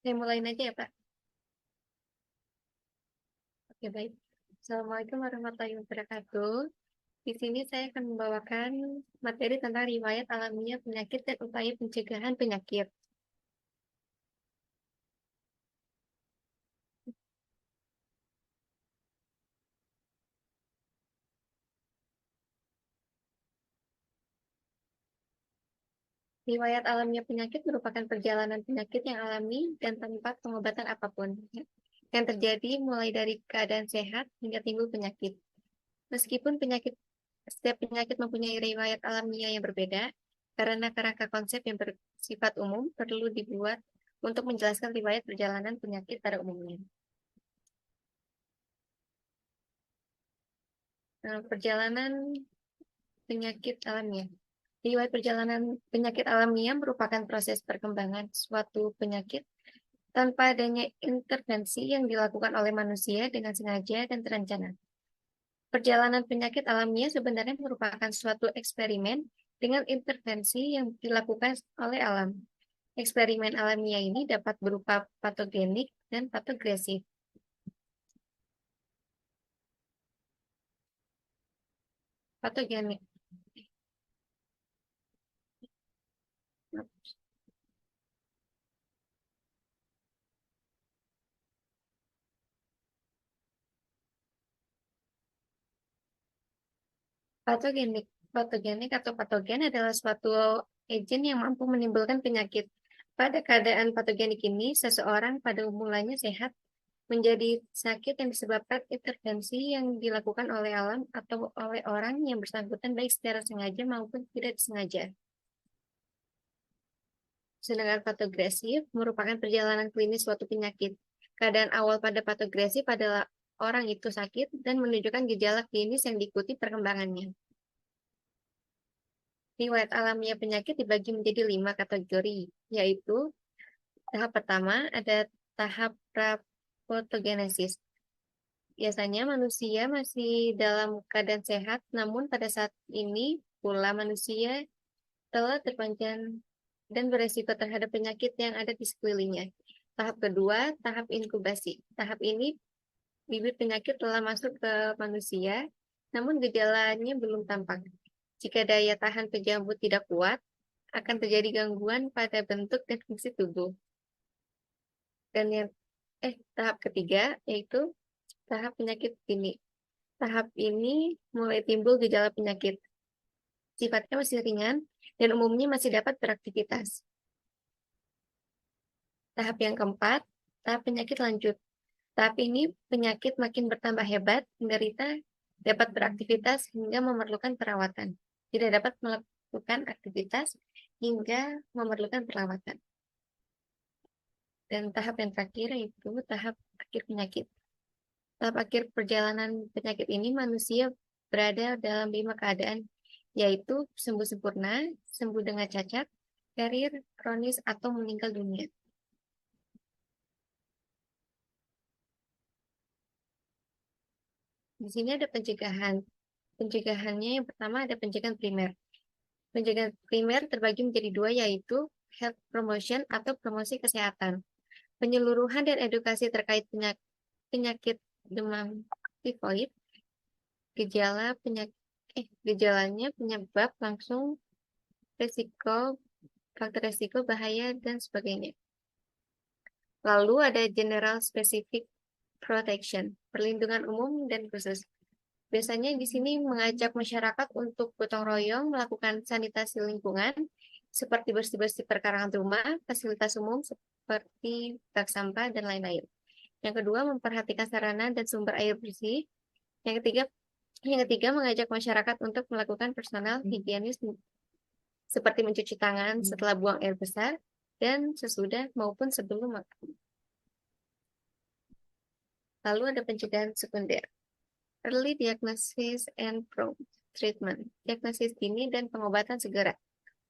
Saya mulain aja ya, Pak. Oke, baik. Assalamualaikum warahmatullahi wabarakatuh. Di sini saya akan membawakan materi tentang riwayat alamiah penyakit dan upaya pencegahan penyakit. Riwayat alamiah penyakit merupakan perjalanan penyakit yang alami dan tanpa pengobatan apapun, yang terjadi mulai dari keadaan sehat hingga timbul penyakit. Meskipun setiap penyakit mempunyai riwayat alamiah yang berbeda, karena kerangka konsep yang bersifat umum perlu dibuat untuk menjelaskan riwayat perjalanan penyakit pada umumnya. Perjalanan penyakit alamiah. Riwayat perjalanan penyakit alamiah merupakan proses perkembangan suatu penyakit tanpa adanya intervensi yang dilakukan oleh manusia dengan sengaja dan terencana. Perjalanan penyakit alamiah sebenarnya merupakan suatu eksperimen dengan intervensi yang dilakukan oleh alam. Eksperimen alamiah ini dapat berupa patogenik dan patogresif. Patogenik. Patogenik. Patogenik atau patogen adalah suatu agen yang mampu menimbulkan penyakit. Pada keadaan patogenik ini, seseorang pada mulanya sehat menjadi sakit yang disebabkan intervensi yang dilakukan oleh alam atau oleh orang yang bersangkutan baik secara sengaja maupun tidak disengaja. Sedangkan patogresif merupakan perjalanan klinis suatu penyakit. Keadaan awal pada patogresif adalah orang itu sakit dan menunjukkan gejala klinis yang diikuti perkembangannya. Riwayat alamiah penyakit dibagi menjadi 5 kategori, yaitu tahap pertama ada tahap prapotogenesis. Biasanya manusia masih dalam keadaan sehat, namun pada saat ini pula manusia telah terpancing dan beresiko terhadap penyakit yang ada di sekelilingnya. Tahap kedua, tahap inkubasi. Tahap ini bibit penyakit telah masuk ke manusia, namun gejalanya belum tampak. Jika daya tahan penjamut tidak kuat, akan terjadi gangguan pada bentuk dan fungsi tubuh. Dan tahap ketiga yaitu tahap penyakit dini. Tahap ini mulai timbul gejala penyakit. Sifatnya masih ringan dan umumnya masih dapat beraktivitas. Tahap yang keempat, tahap penyakit lanjut. Tahap ini penyakit makin bertambah hebat, penderita dapat beraktivitas hingga memerlukan perawatan. Tidak dapat melakukan aktivitas hingga memerlukan perawatan. Dan tahap yang terakhir yaitu tahap akhir penyakit. Tahap akhir perjalanan penyakit ini manusia berada dalam 5 keadaan, yaitu sembuh sempurna, sembuh dengan cacat, karir, kronis, atau meninggal dunia. Di sini ada pencegahan. Pencegahannya yang pertama ada pencegahan primer. Pencegahan primer terbagi menjadi dua, yaitu health promotion atau promosi kesehatan. Penyeluruhan dan edukasi terkait penyakit demam tifoid, gejalanya, penyebab langsung, risiko, faktor risiko, bahaya, dan sebagainya. Lalu ada general specific protection, perlindungan umum dan khusus. Biasanya di sini mengajak masyarakat untuk gotong royong melakukan sanitasi lingkungan, seperti bersih-bersih perkarangan rumah, fasilitas umum seperti bak sampah, dan lain-lain. Yang kedua, memperhatikan sarana dan sumber air bersih. Yang ketiga, mengajak masyarakat untuk melakukan personal higienis seperti mencuci tangan setelah buang air besar dan sesudah maupun sebelum makan. Lalu ada pencegahan sekunder. Early diagnosis and treatment. Diagnosis dini dan pengobatan segera.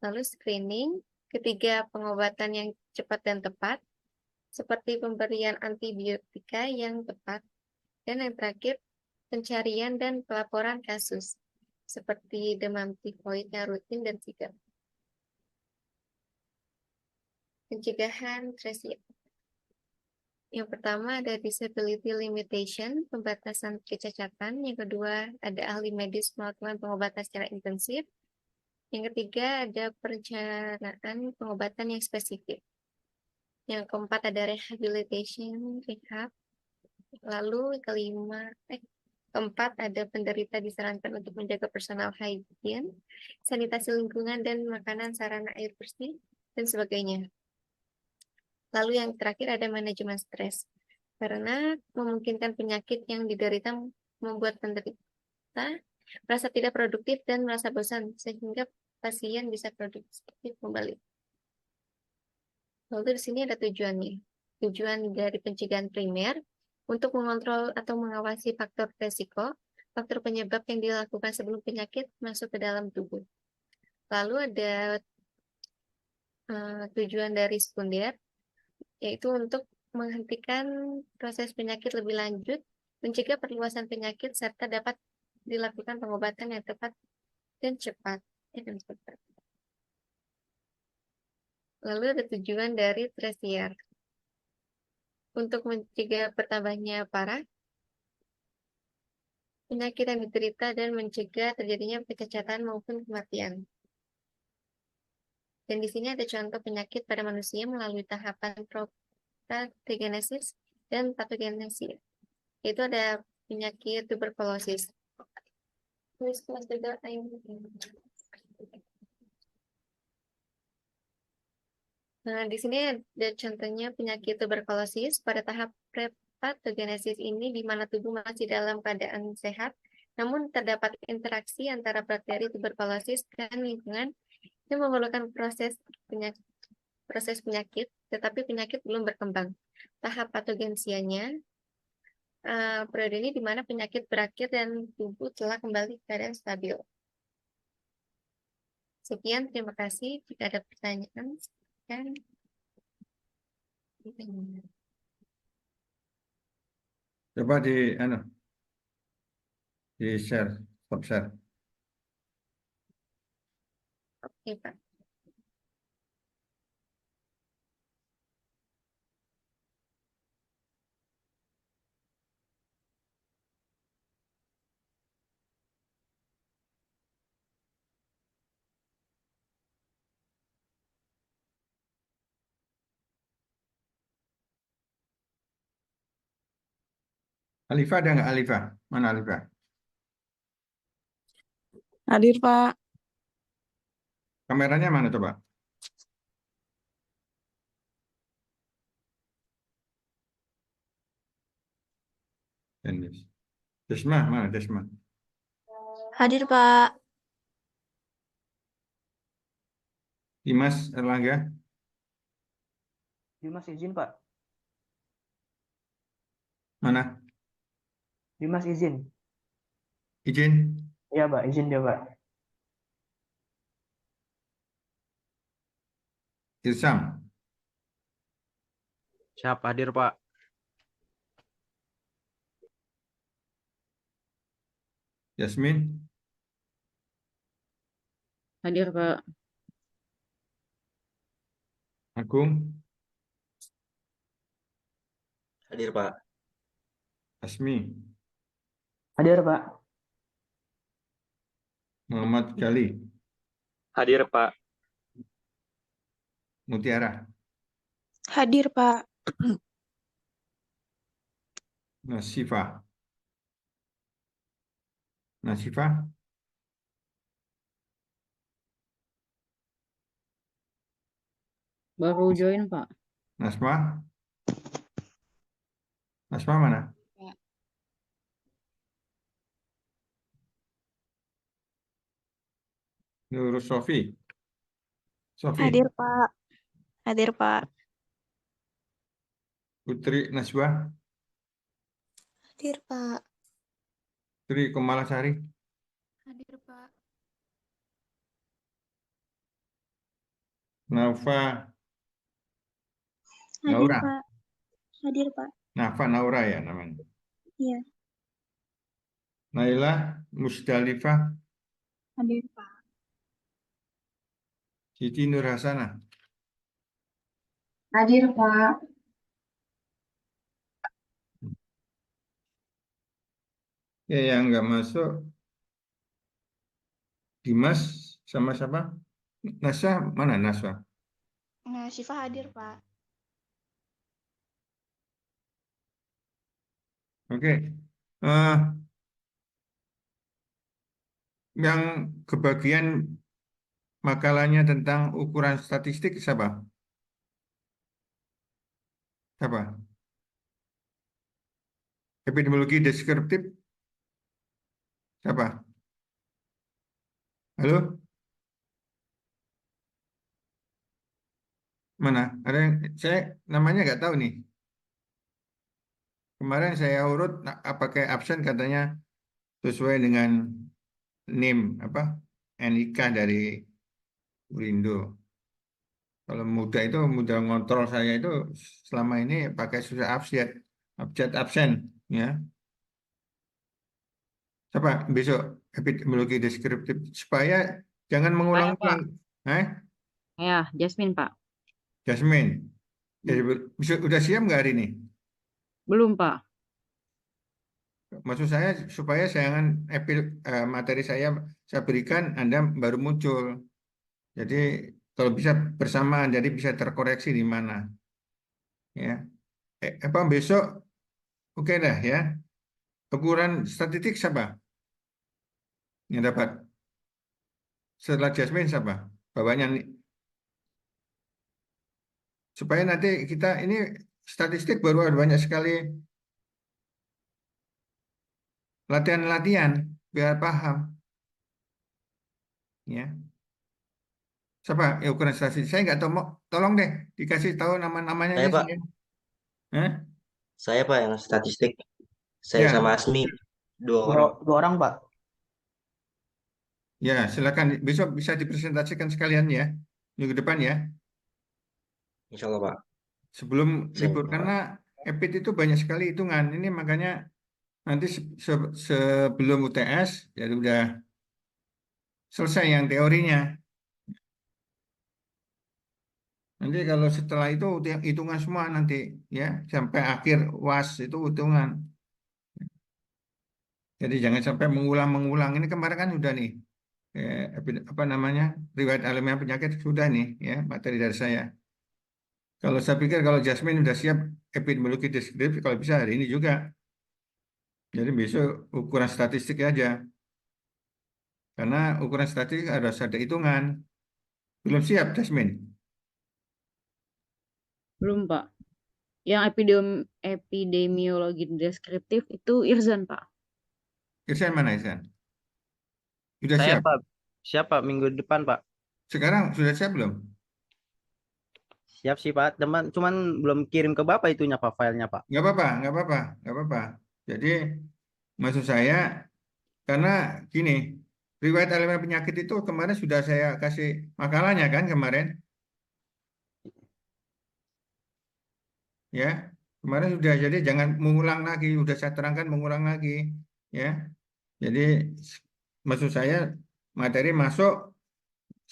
Lalu screening. Ketiga, pengobatan yang cepat dan tepat, seperti pemberian antibiotika yang tepat. Dan yang terakhir, pencarian dan pelaporan kasus, seperti demam tifoid yang rutin dan sigap. Pencegahan tracing. Yang pertama ada disability limitation, pembatasan kecacatan. Yang kedua ada ahli medis melakukan pengobatan secara intensif. Yang ketiga ada perencanaan pengobatan yang spesifik. Yang keempat ada rehabilitation, rehab. Lalu keempat ada penderita disarankan untuk menjaga personal hygiene, sanitasi lingkungan dan makanan, sarana air bersih, dan sebagainya. Lalu yang terakhir ada manajemen stres. Karena memungkinkan penyakit yang diderita membuat penderita merasa tidak produktif dan merasa bosan, sehingga pasien bisa produktif kembali. Lalu di sini ada tujuannya. Tujuan dari pencegahan primer untuk mengontrol atau mengawasi faktor resiko, faktor penyebab yang dilakukan sebelum penyakit masuk ke dalam tubuh. Lalu ada tujuan dari sekunder, yaitu untuk menghentikan proses penyakit lebih lanjut, mencegah perluasan penyakit, serta dapat dilakukan pengobatan yang tepat dan cepat. Lalu ada tujuan dari tersier, untuk mencegah bertambahnya parah penyakit yang diderita dan mencegah terjadinya kecacatan maupun kematian. Dan di sini ada contoh penyakit pada manusia melalui tahapan pathogenesis dan patogenesis. Itu ada penyakit tuberkulosis. Nah, di sini ada contohnya penyakit tuberkulosis pada tahap prepatogenesis ini, di mana tubuh masih dalam keadaan sehat, namun terdapat interaksi antara bakteri tuberkulosis dan lingkungan yang memerlukan proses penyakit, tetapi penyakit belum berkembang. Tahap patogenesianya periode ini di mana penyakit berakhir dan tubuh telah kembali ke keadaan stabil. Sekian, terima kasih. Jika ada pertanyaan, silakan. Coba di share, stop share. Oke, Pak. Alifah ada nggak Alifah? Mana Alifah? Hadir, Pak. Kameranya mana coba? Desma, mana Desma? Hadir, Pak. Dimas Erlangga, Dimas izin, Pak. mana? Dimas izin. Izin? Iya, Pak. Izin dia, Pak. Ilsam, Siap hadir, Pak. Yasmin, Hadir, Pak. Agung, Hadir, Pak. Asmi, Hadir, Pak. Muhammad Gali, Hadir, Pak. Mutiara, Hadir, Pak. Nasifah, Nasifah, Baru join, Pak. Nasma, Nasma mana? Pak. Nurul Sofi, Sofi, Hadir, Pak. Hadir, Pak. Putri Najwa, Hadir, Pak. Putri Komalasari, Hadir, Pak. Nafa, Hadir, Naura, Pak. Hadir, Pak. Nafa Naura ya namanya. Iya. Naila Musdalifah, Hadir, Pak. Siti Nur Hasanah, Hadir, Pak. Ya, yang nggak masuk Dimas sama siapa? Naswa mana Naswa? Nah, Syifa hadir, Pak. Oke. Eh, yang kebagian makalahnya tentang ukuran statistik siapa? Siapa? Epidemiologi deskriptif siapa? Halo? Mana? Ada yang saya namanya nggak tahu nih. Kemarin saya urut pakai absen katanya sesuai dengan NIM apa NIK dari Urindo. Kalau muda itu mudah ngontrol saya itu selama ini pakai susah absen ya. Siapa besok epidemiologi deskriptif supaya jangan Saya, Pak. mengulang-ulang. Eh, Ya, Jasmine, Pak. Jasmine, jadi bisa udah siap nggak hari ini? Belum, Pak. Maksud saya supaya jangan materi saya berikan Anda baru muncul. Jadi kalau bisa bersamaan, jadi bisa terkoreksi di mana, ya. Apa besok? Oke dah ya. Ukuran statistik siapa yang dapat? Setelah Jasmine siapa? Bawahnya nih. Supaya nanti kita ini statistik baru ada banyak sekali latihan-latihan biar paham, ya. Siapa ya ukuran statistik? Saya nggak tahu. Tolong deh dikasih tahu nama-namanya Saya aja Pak, saya. Hah? saya Pak yang statistik. Saya Ya, sama Asmi, dua Dua, orang. dua orang, Pak. ya silakan besok bisa dipresentasikan sekalian ya minggu depan ya. Insya Allah Pak. Sebelum Saya libur Pak. karena EPIT itu banyak sekali hitungan. Ini makanya nanti sebelum UTS jadi udah selesai yang teorinya. Nanti kalau setelah itu hitungan semua nanti ya sampai akhir UAS itu hitungan. Jadi jangan sampai mengulang-mengulang. Ini kemarin kan sudah nih apa namanya riwayat alamiah penyakit sudah nih ya materi dari saya. Kalau saya pikir kalau Jasmine sudah siap epidemiologi deskriptif kalau bisa hari ini juga. Jadi besok ukuran statistik aja. Karena ukuran statistik harus ada hitungan. Belum siap, Jasmine. Belum, Pak. Yang epidemiologi deskriptif itu Irzan, Pak. Irsan mana, Irsan? Sudah Saya siap? Pak, siapa minggu depan Pak? Sekarang sudah siap belum? Siap sih Pak, teman, cuman belum kirim ke Bapak itunya Pak, filenya Pak. Nggak apa-apa, nggak apa-apa, nggak apa-apa. Jadi maksud saya karena gini, riwayat alamiah penyakit itu kemarin sudah saya kasih makalahnya kan kemarin, ya. Kemarin sudah, jadi jangan mengulang lagi, sudah saya terangkan mengulang lagi, ya. Jadi maksud saya materi masuk.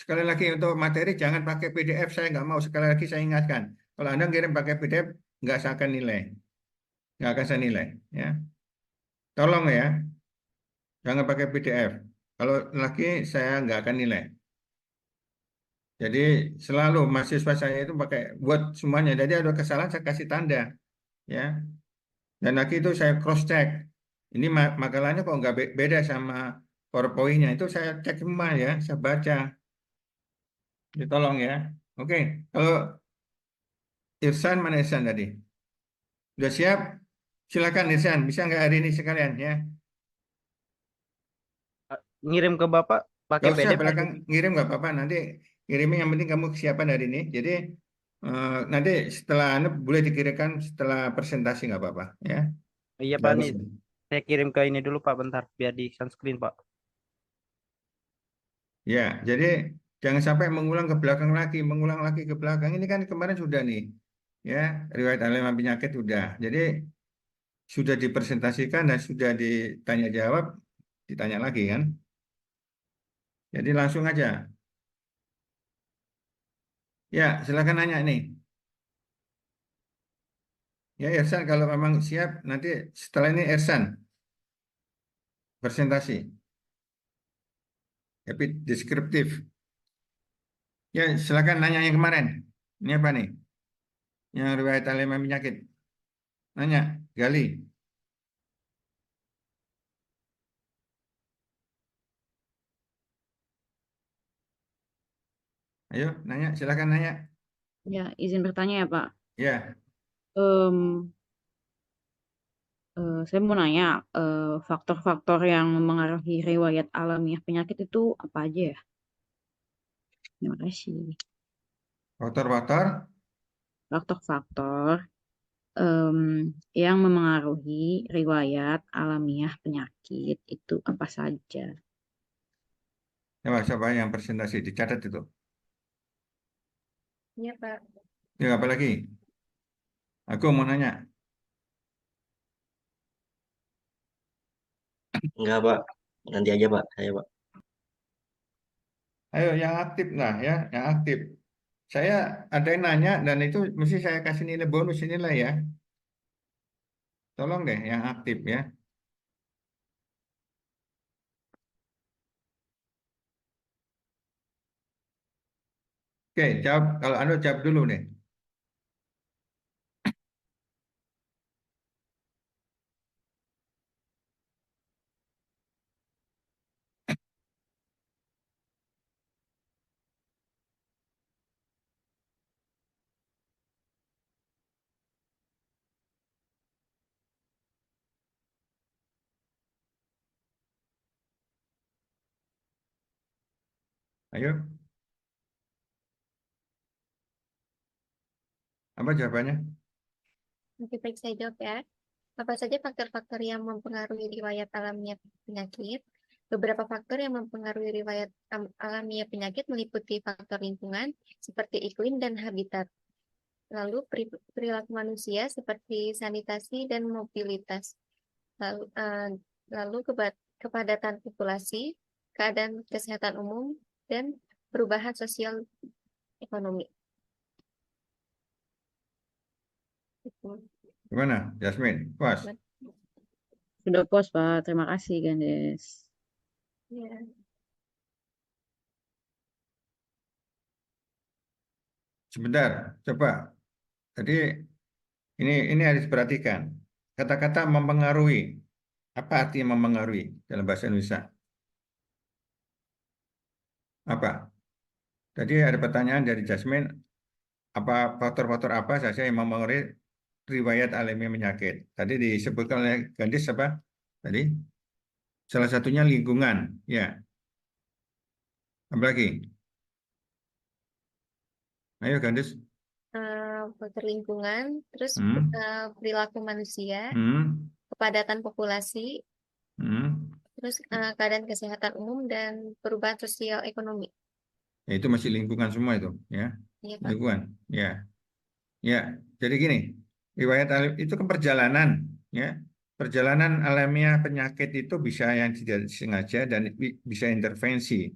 Sekali lagi untuk materi jangan pakai PDF, saya nggak mau. Sekali lagi saya ingatkan, kalau Anda kirim pakai PDF nggak saya akan nilai, nggak akan saya nilai, ya. Tolong ya, jangan pakai PDF. Kalau lagi saya nggak akan nilai. Jadi selalu mahasiswa saya itu pakai buat semuanya. Jadi ada kesalahan saya kasih tanda, ya. Dan lagi itu saya cross check. Ini makalahnya kok nggak beda sama PowerPoint-nya. Itu saya cek semua ya, saya baca. Jadi tolong ya. Oke, kalau Irsan mana Irsan tadi? Sudah siap? Silakan Irsan, bisa nggak hari ini sekalian ya? Ngirim ke Bapak pakai Gak usah PDF aja. belakang ngirim nggak apa-apa. Nanti kirimnya yang penting kamu kesiapan hari ini. Jadi nanti setelah Anda boleh dikirimkan setelah presentasi nggak apa-apa ya. Iya Nggak Pak, harus. nih saya kirim ke ini dulu Pak, bentar, biar di sunscreen Pak. Ya, jadi jangan sampai mengulang ke belakang lagi, mengulang lagi ke belakang. Ini kan kemarin sudah nih, ya riwayat alamiah penyakit sudah. Jadi sudah dipresentasikan dan sudah ditanya jawab, ditanya lagi kan. Jadi langsung aja. Ya, silakan nanya nih. Ya, Ersan kalau memang siap nanti setelah ini Ersan. presentasi. Tapi deskriptif. Ya, silakan nanya yang kemarin. Ini apa nih? Yang riwayat anemia penyakit. Nanya, gali. Ayo, nanya, silakan nanya. Ya, izin bertanya ya, Pak. Ya, Em, saya mau nanya, faktor-faktor yang mempengaruhi riwayat alamiah penyakit itu apa aja ya? Terima kasih. faktor-faktor. Faktor-faktor yang memengaruhi riwayat alamiah penyakit itu apa saja? Coba, coba yang presentasi dicatat itu. Iya, Pak. Ya, apa lagi? Aku mau nanya. Enggak, Pak. Nanti aja, Pak. Saya, Pak. Ayo, yang aktif lah ya, yang aktif. Saya ada yang nanya dan itu mesti saya kasih nilai bonus inilah ya. Tolong deh yang aktif ya. Oke, jawab. Kalau Anda jawab dulu nih. Ayo, apa jawabannya? Oke, baik, saya jawab ya. Apa saja faktor-faktor yang mempengaruhi riwayat alamiah penyakit? Beberapa faktor yang mempengaruhi riwayat alamiah penyakit meliputi faktor lingkungan seperti iklim dan habitat. Lalu perilaku manusia seperti sanitasi dan mobilitas. Lalu kepadatan populasi, keadaan kesehatan umum, dan perubahan sosial ekonomi. Itu. Gimana, Jasmine? Puas? Sudah puas, Pak. Terima kasih, Gandes. Ya. Sebentar, coba. Jadi ini harus diperhatikan. Kata-kata mempengaruhi. Apa artinya mempengaruhi dalam bahasa Indonesia? Apa? Tadi ada pertanyaan dari Jasmine, apa faktor-faktor apa saja yang mempengaruhi riwayat alamiah penyakit? Tadi disebutkan oleh Gandis apa? Tadi salah satunya lingkungan, ya. Apa lagi? Ayo Gandis. Faktor lingkungan, terus Hmm, perilaku manusia, hmm, kepadatan populasi, hmm. terus keadaan kesehatan umum dan perubahan sosial ekonomi. Ya, itu masih lingkungan semua itu, ya. Iya, Pak. Lingkungan, ya. Ya, jadi gini, riwayat itu kan perjalanan, ya. Perjalanan alamiah penyakit itu bisa yang tidak disengaja dan bisa intervensi,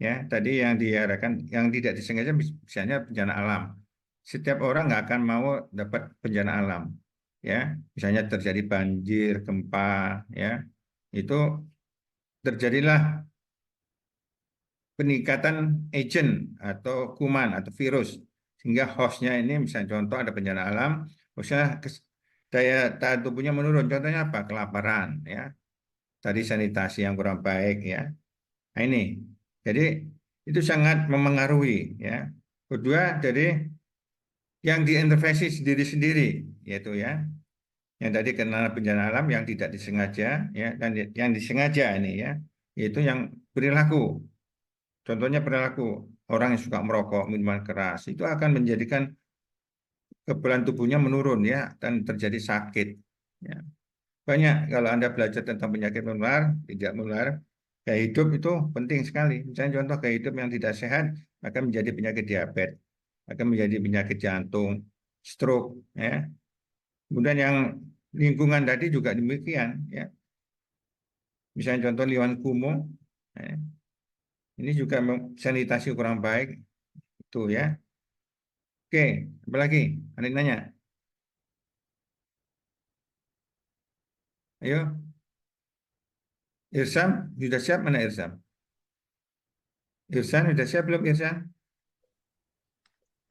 ya. Tadi yang diarahkan, yang tidak disengaja misalnya bencana alam. Setiap orang nggak akan mau dapat bencana alam, ya. Misalnya terjadi banjir, gempa, ya. Itu terjadilah peningkatan agent atau kuman atau virus sehingga hostnya ini misalnya contoh ada bencana alam, misalnya daya tahan tubuhnya menurun. Contohnya apa? Kelaparan, ya. Tadi sanitasi yang kurang baik, ya. Nah, ini, jadi itu sangat memengaruhi, ya. Kedua, jadi yang diintervensi sendiri-sendiri, yaitu ya, yang tadi kena bencana alam yang tidak disengaja, ya, dan yang disengaja ini, ya, yaitu yang perilaku. Contohnya perilaku orang yang suka merokok, minuman keras, itu akan menjadikan kekebalan tubuhnya menurun ya dan terjadi sakit. Ya. Banyak kalau Anda belajar tentang penyakit menular, tidak menular, gaya hidup itu penting sekali. Misalnya contoh gaya hidup yang tidak sehat akan menjadi penyakit diabetes, akan menjadi penyakit jantung, stroke, ya. Kemudian yang lingkungan tadi juga demikian, ya. Misalnya contoh liwan kumuh, ya. Ini juga sanitasi kurang baik, itu ya. Oke, apa lagi? Ada yang nanya? Ayo. Irsam, sudah siap mana Irsam? Irsan, sudah siap belum Irsan?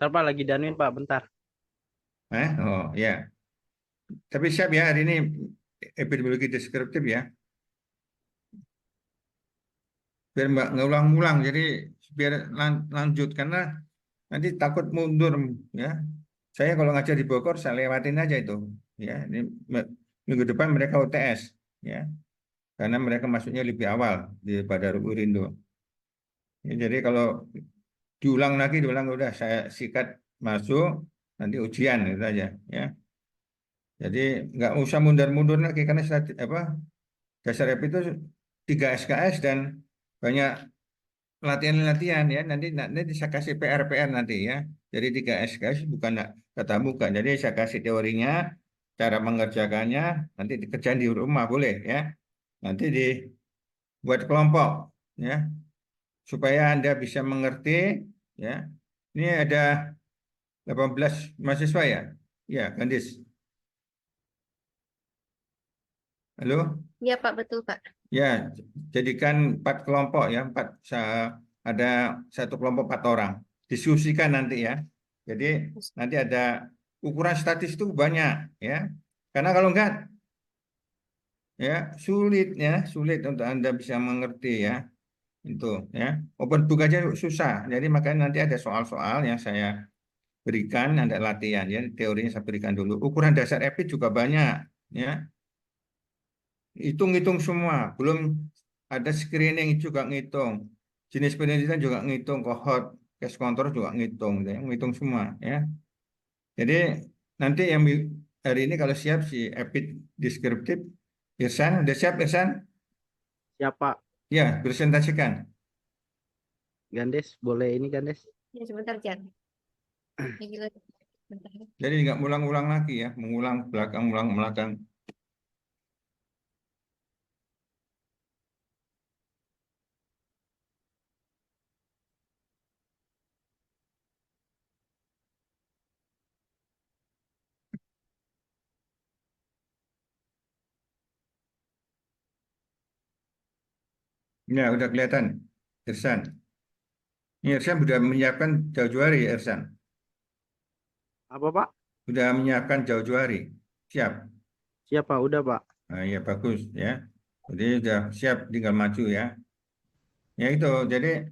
Ntar Pak lagi danuin Pak, bentar. Oh ya, tapi siap ya hari ini epidemiologi deskriptif ya. Biar Mbak ngulang-ngulang, jadi biar lanjut karena nanti takut mundur ya. Saya kalau ngajar di Bogor saya lewatin aja itu ya. Ini minggu depan mereka UTS ya, karena mereka masuknya lebih awal daripada Urindo. Ya, jadi kalau diulang udah saya sikat masuk nanti ujian itu aja ya. Jadi nggak usah mundur-mundur lagi karena dasar EP itu 3 SKS dan banyak latihan-latihan ya. Nanti saya kasih PR nanti ya. Jadi 3 SKS bukan kata bukan. Jadi saya kasih teorinya, cara mengerjakannya, nanti dikerjain di rumah boleh ya. Nanti dibuat kelompok ya supaya Anda bisa mengerti ya. Ini ada 18 mahasiswa ya. Ya, Gandis. Halo? Iya Pak, betul Pak. Ya, jadikan 4 kelompok ya, ada satu kelompok 4 orang. Diskusikan nanti ya. Jadi nanti ada ukuran statis itu banyak ya. Karena kalau enggak ya sulit untuk Anda bisa mengerti ya. Itu ya. Open book aja susah. Jadi makanya nanti ada soal-soal yang saya berikan, ada latihan ya, teorinya saya berikan dulu. Ukuran dasar EPI juga banyak ya. Hitung-hitung semua, belum ada screening juga ngitung, jenis penelitian juga ngitung, cohort, case control juga ngitung, ya, ngitung semua ya. Jadi nanti yang hari ini kalau siap si EPID deskriptif, Irsan, udah siap Irsan? Siap Pak. Ya, presentasikan. Gandes, boleh ini Gandes? Ya sebentar Jan. Ya, gila. Bentar. Jadi nggak ulang-ulang lagi ya, mengulang belakang, ulang belakang. Ya, udah kelihatan, Irsan. Ini Irsan sudah menyiapkan jauh-jauh hari, Irsan. Apa Pak? Sudah menyiapkan jauh-jauh hari. Siap. Siap Pak, udah Pak. Nah, ya bagus ya. Jadi sudah siap, tinggal maju ya. Ya itu, jadi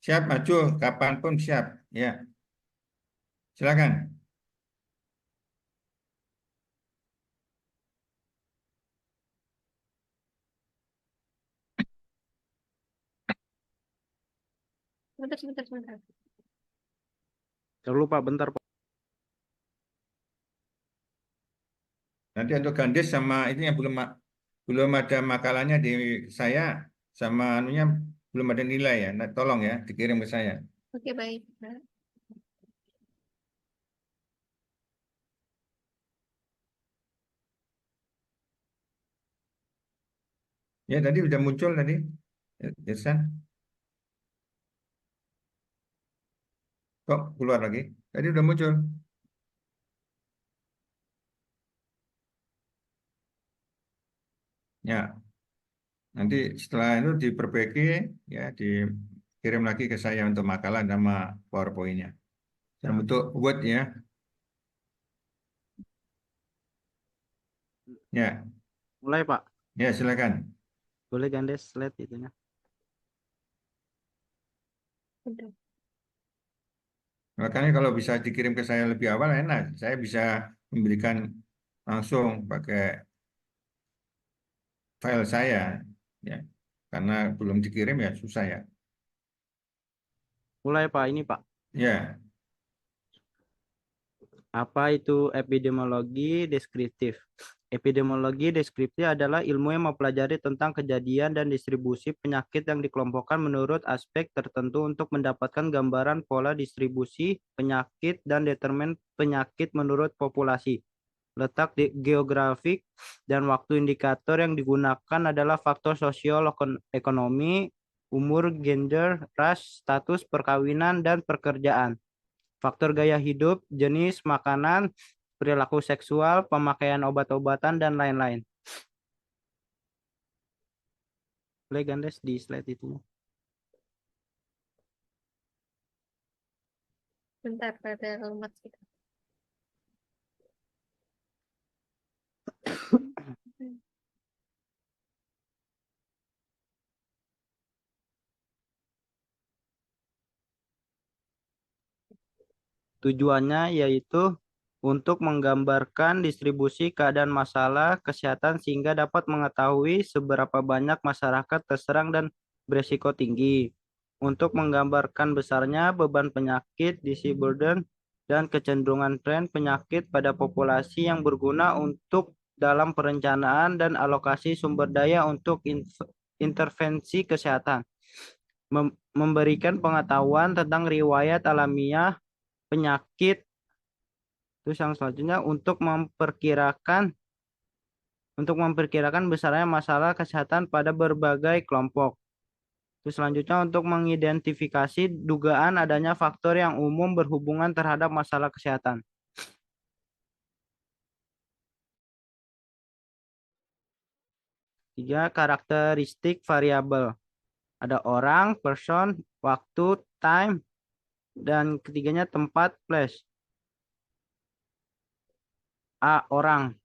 siap maju kapanpun siap. Ya, silakan. Sebentar. Jangan lupa bentar Pak. Nanti untuk Gandis sama itu yang belum ada makalahnya di saya sama anunya belum ada nilai ya. Nah, tolong ya dikirim ke saya. Oke, baik Pak. Ya tadi sudah muncul tadi, Irsan. Kok keluar lagi? Tadi udah muncul. Ya, nanti setelah itu diperbaiki, ya dikirim lagi ke saya untuk makalah nama PowerPoint-nya. Dalam bentuk Word ya. Ya, Mulai Pak. ya silakan. Boleh Gandes slide itunya. Bentar. Makanya kalau bisa dikirim ke saya lebih awal enak. Saya bisa memberikan langsung pakai file saya, ya. Karena belum dikirim ya susah ya. Mulai Pak, ini Pak. Ya, Apa itu epidemiologi deskriptif? Epidemiologi deskriptif adalah ilmu yang mempelajari tentang kejadian dan distribusi penyakit yang dikelompokkan menurut aspek tertentu untuk mendapatkan gambaran pola distribusi penyakit dan determin penyakit menurut populasi. Letak geografik dan waktu indikator yang digunakan adalah faktor sosial ekonomi, umur, gender, ras, status perkawinan, dan pekerjaan. Faktor gaya hidup, jenis makanan, perilaku seksual, pemakaian obat-obatan, dan lain-lain. Play Gandes di slide itu. Bentar, pada lemat kita. Tujuannya yaitu untuk menggambarkan distribusi keadaan masalah kesehatan sehingga dapat mengetahui seberapa banyak masyarakat terserang dan beresiko tinggi. Untuk menggambarkan besarnya beban penyakit, disease burden, dan kecenderungan tren penyakit pada populasi yang berguna untuk dalam perencanaan dan alokasi sumber daya untuk intervensi kesehatan. Memberikan pengetahuan tentang riwayat alamiah penyakit. Terus yang selanjutnya untuk memperkirakan besarnya masalah kesehatan pada berbagai kelompok. Terus selanjutnya untuk mengidentifikasi dugaan adanya faktor yang umum berhubungan terhadap masalah kesehatan. Tiga, karakteristik variabel. Ada orang, person, waktu, time, dan ketiganya tempat, place. A. Orang.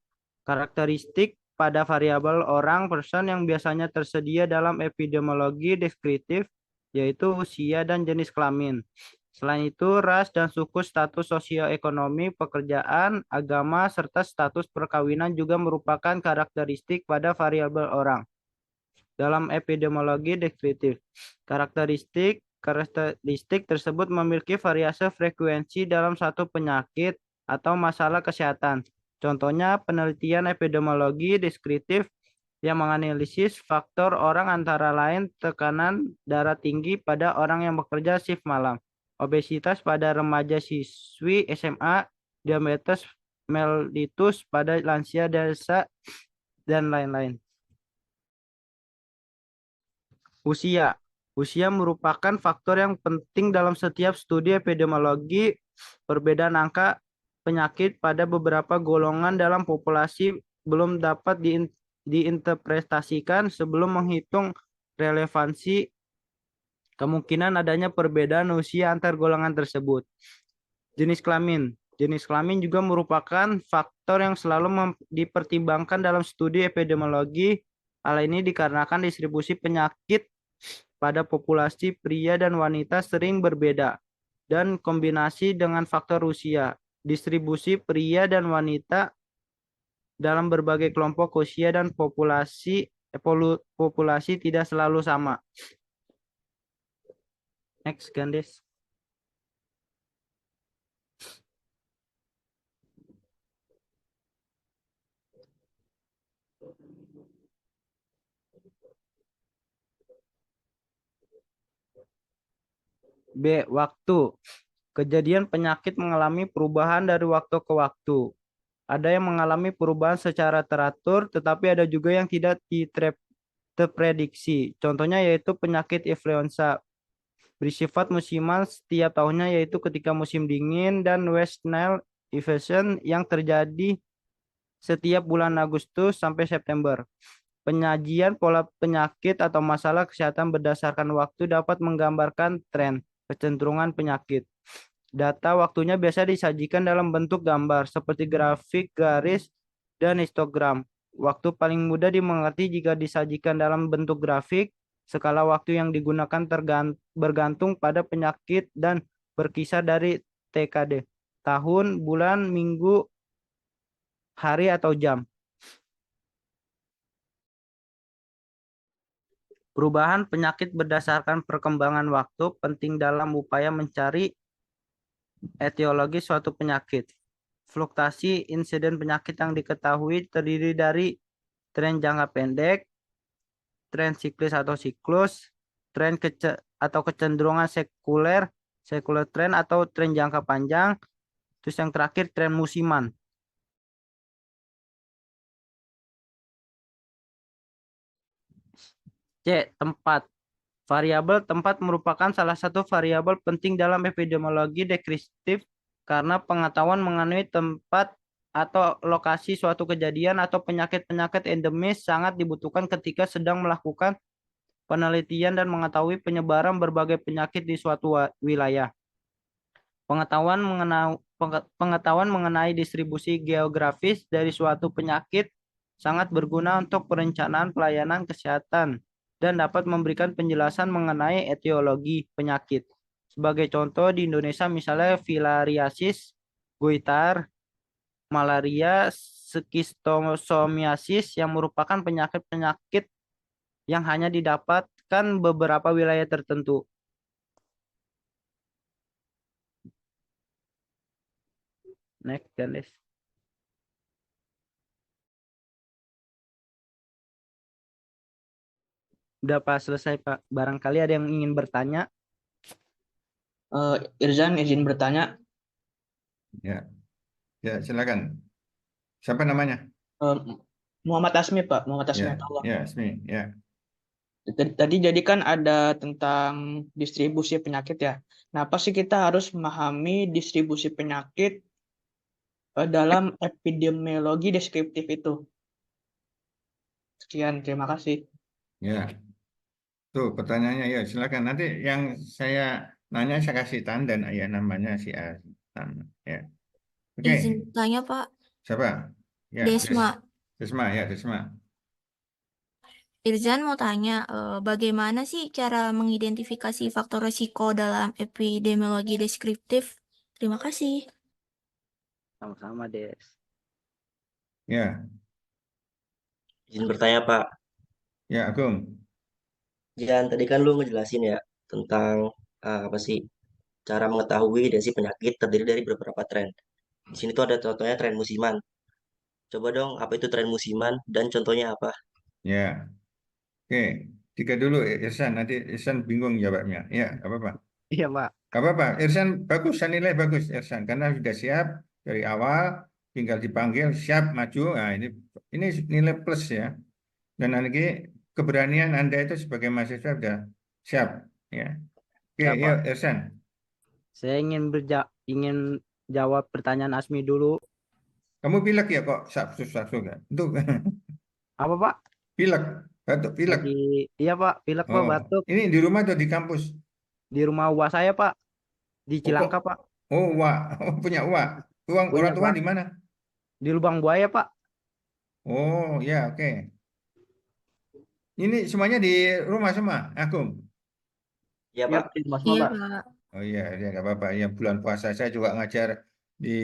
Karakteristik pada variabel orang person yang biasanya tersedia dalam epidemiologi deskriptif yaitu usia dan jenis kelamin. Selain itu, ras dan suku, status sosioekonomi, pekerjaan, agama, serta status perkawinan juga merupakan karakteristik pada variabel orang. Dalam epidemiologi deskriptif, karakteristik tersebut memiliki variasi frekuensi dalam satu penyakit atau masalah kesehatan. Contohnya penelitian epidemiologi deskriptif yang menganalisis faktor orang antara lain tekanan darah tinggi pada orang yang bekerja shift malam, obesitas pada remaja siswi SMA, diabetes mellitus pada lansia dewasa, dan lain-lain. Usia. Usia merupakan faktor yang penting dalam setiap studi epidemiologi. Perbedaan angka penyakit pada beberapa golongan dalam populasi belum dapat diinterpretasikan sebelum menghitung relevansi kemungkinan adanya perbedaan usia antar golongan tersebut. Jenis kelamin. Jenis kelamin juga merupakan faktor yang selalu dipertimbangkan dalam studi epidemiologi. Hal ini dikarenakan distribusi penyakit pada populasi pria dan wanita sering berbeda dan kombinasi dengan faktor usia. Distribusi pria dan wanita dalam berbagai kelompok usia dan populasi tidak selalu sama. Next, Gandes. B. Waktu. Kejadian penyakit mengalami perubahan dari waktu ke waktu. Ada yang mengalami perubahan secara teratur, tetapi ada juga yang tidak terprediksi. Contohnya yaitu penyakit influenza. Bersifat musiman setiap tahunnya yaitu ketika musim dingin dan West Nile invasion yang terjadi setiap bulan Agustus sampai September. Penyajian pola penyakit atau masalah kesehatan berdasarkan waktu dapat menggambarkan tren kecenderungan penyakit. Data waktunya biasa disajikan dalam bentuk gambar seperti grafik, garis, dan histogram. Waktu paling mudah dimengerti jika disajikan dalam bentuk grafik. Skala waktu yang digunakan bergantung pada penyakit dan berkisar dari TKD, tahun, bulan, minggu, hari, atau jam. Perubahan penyakit berdasarkan perkembangan waktu penting dalam upaya mencari etiologi suatu penyakit. Fluktuasi insiden penyakit yang diketahui terdiri dari tren jangka pendek, tren siklis atau siklus, tren atau kecenderungan sekuler tren atau tren jangka panjang, terus yang terakhir tren musiman. C. Tempat. Variabel tempat merupakan salah satu variabel penting dalam epidemiologi deskriptif karena pengetahuan mengenai tempat atau lokasi suatu kejadian atau penyakit-penyakit endemis sangat dibutuhkan ketika sedang melakukan penelitian dan mengetahui penyebaran berbagai penyakit di suatu wilayah. Pengetahuan mengenai distribusi geografis dari suatu penyakit sangat berguna untuk perencanaan pelayanan kesehatan dan dapat memberikan penjelasan mengenai etiologi penyakit. Sebagai contoh di Indonesia misalnya filariasis, goiter, malaria, skistosomiasis yang merupakan penyakit-penyakit yang hanya didapatkan beberapa wilayah tertentu. Next, guys. Udah Pak, selesai Pak. Barangkali ada yang ingin bertanya. Irzan izin bertanya. Ya, ya silakan. Siapa namanya? Muhammad Asmi Pak, Muhammad Asmi Ya, Ataulah. ya, Asmi. Ya, Tadi jadi kan ada tentang distribusi penyakit ya. Nah, apa sih kita harus memahami distribusi penyakit dalam epidemiologi deskriptif itu? Sekian, terima kasih. ya. Tuh pertanyaannya ya silakan. Nanti yang saya nanya saya kasih tanda ya namanya si A. Ya. Oke. Izin tanya Pak, Siapa? Ya, Desma. Desma ya, Desma. Irzan mau tanya, bagaimana sih cara mengidentifikasi faktor risiko dalam epidemiologi deskriptif? Terima kasih. Sama-sama, Des. Ya, Izin bertanya, Pak. ya Agung. Jan, tadi kan lu ngejelasin ya tentang apa sih cara mengetahui identifikasi penyakit terdiri dari beberapa tren. Di sini tuh ada contohnya tren musiman. Coba dong, apa itu tren musiman dan contohnya apa? Ya. Oke, tiga dulu Irsan. Nanti Irsan bingung jawabnya. Ya, nggak apa-apa. Iya, Pak. Nggak apa-apa. Irsan bagus, saya nilai bagus Irsan karena sudah siap dari awal, tinggal dipanggil siap maju. Nah, ini nilai plus ya. Dan nanti keberanian Anda itu sebagai mahasiswa sudah siap ya. Oke, Ya, ya Pak. Irsan. Saya ingin jawab pertanyaan Asmi dulu. Kamu pilek ya kok susah kan? Itu Apa, Pak? pilek, batuk pilek. Iya, Pak. Pilek, Pak, Oh, batuk. ini di rumah atau di kampus? Di rumah uang saya, Pak. Di Oh, Cilangkap, Pak. Oh, punya uang. Punya, Orang tua Pak. di mana? Di Lubang Buaya, Pak. Oh, ya, oke. Ini semuanya di rumah semua, Agung. Ya, Ya, Pak. di rumah semua, Iya Pak. Pak. Oh iya, ya nggak apa-apa. Ya bulan puasa saya juga ngajar di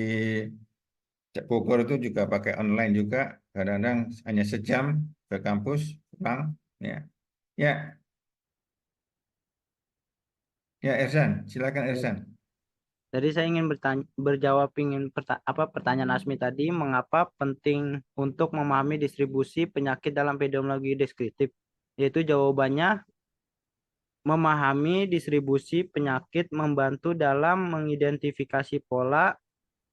Bogor itu juga pakai online juga. Kadang-kadang hanya sejam ke kampus, pulang. Ya, ya, ya, Ersan, silakan Ersan. Jadi saya ingin pertanyaan Asmi tadi, mengapa penting untuk memahami distribusi penyakit dalam epidemiologi deskriptif? Yaitu jawabannya, memahami distribusi penyakit membantu dalam mengidentifikasi pola,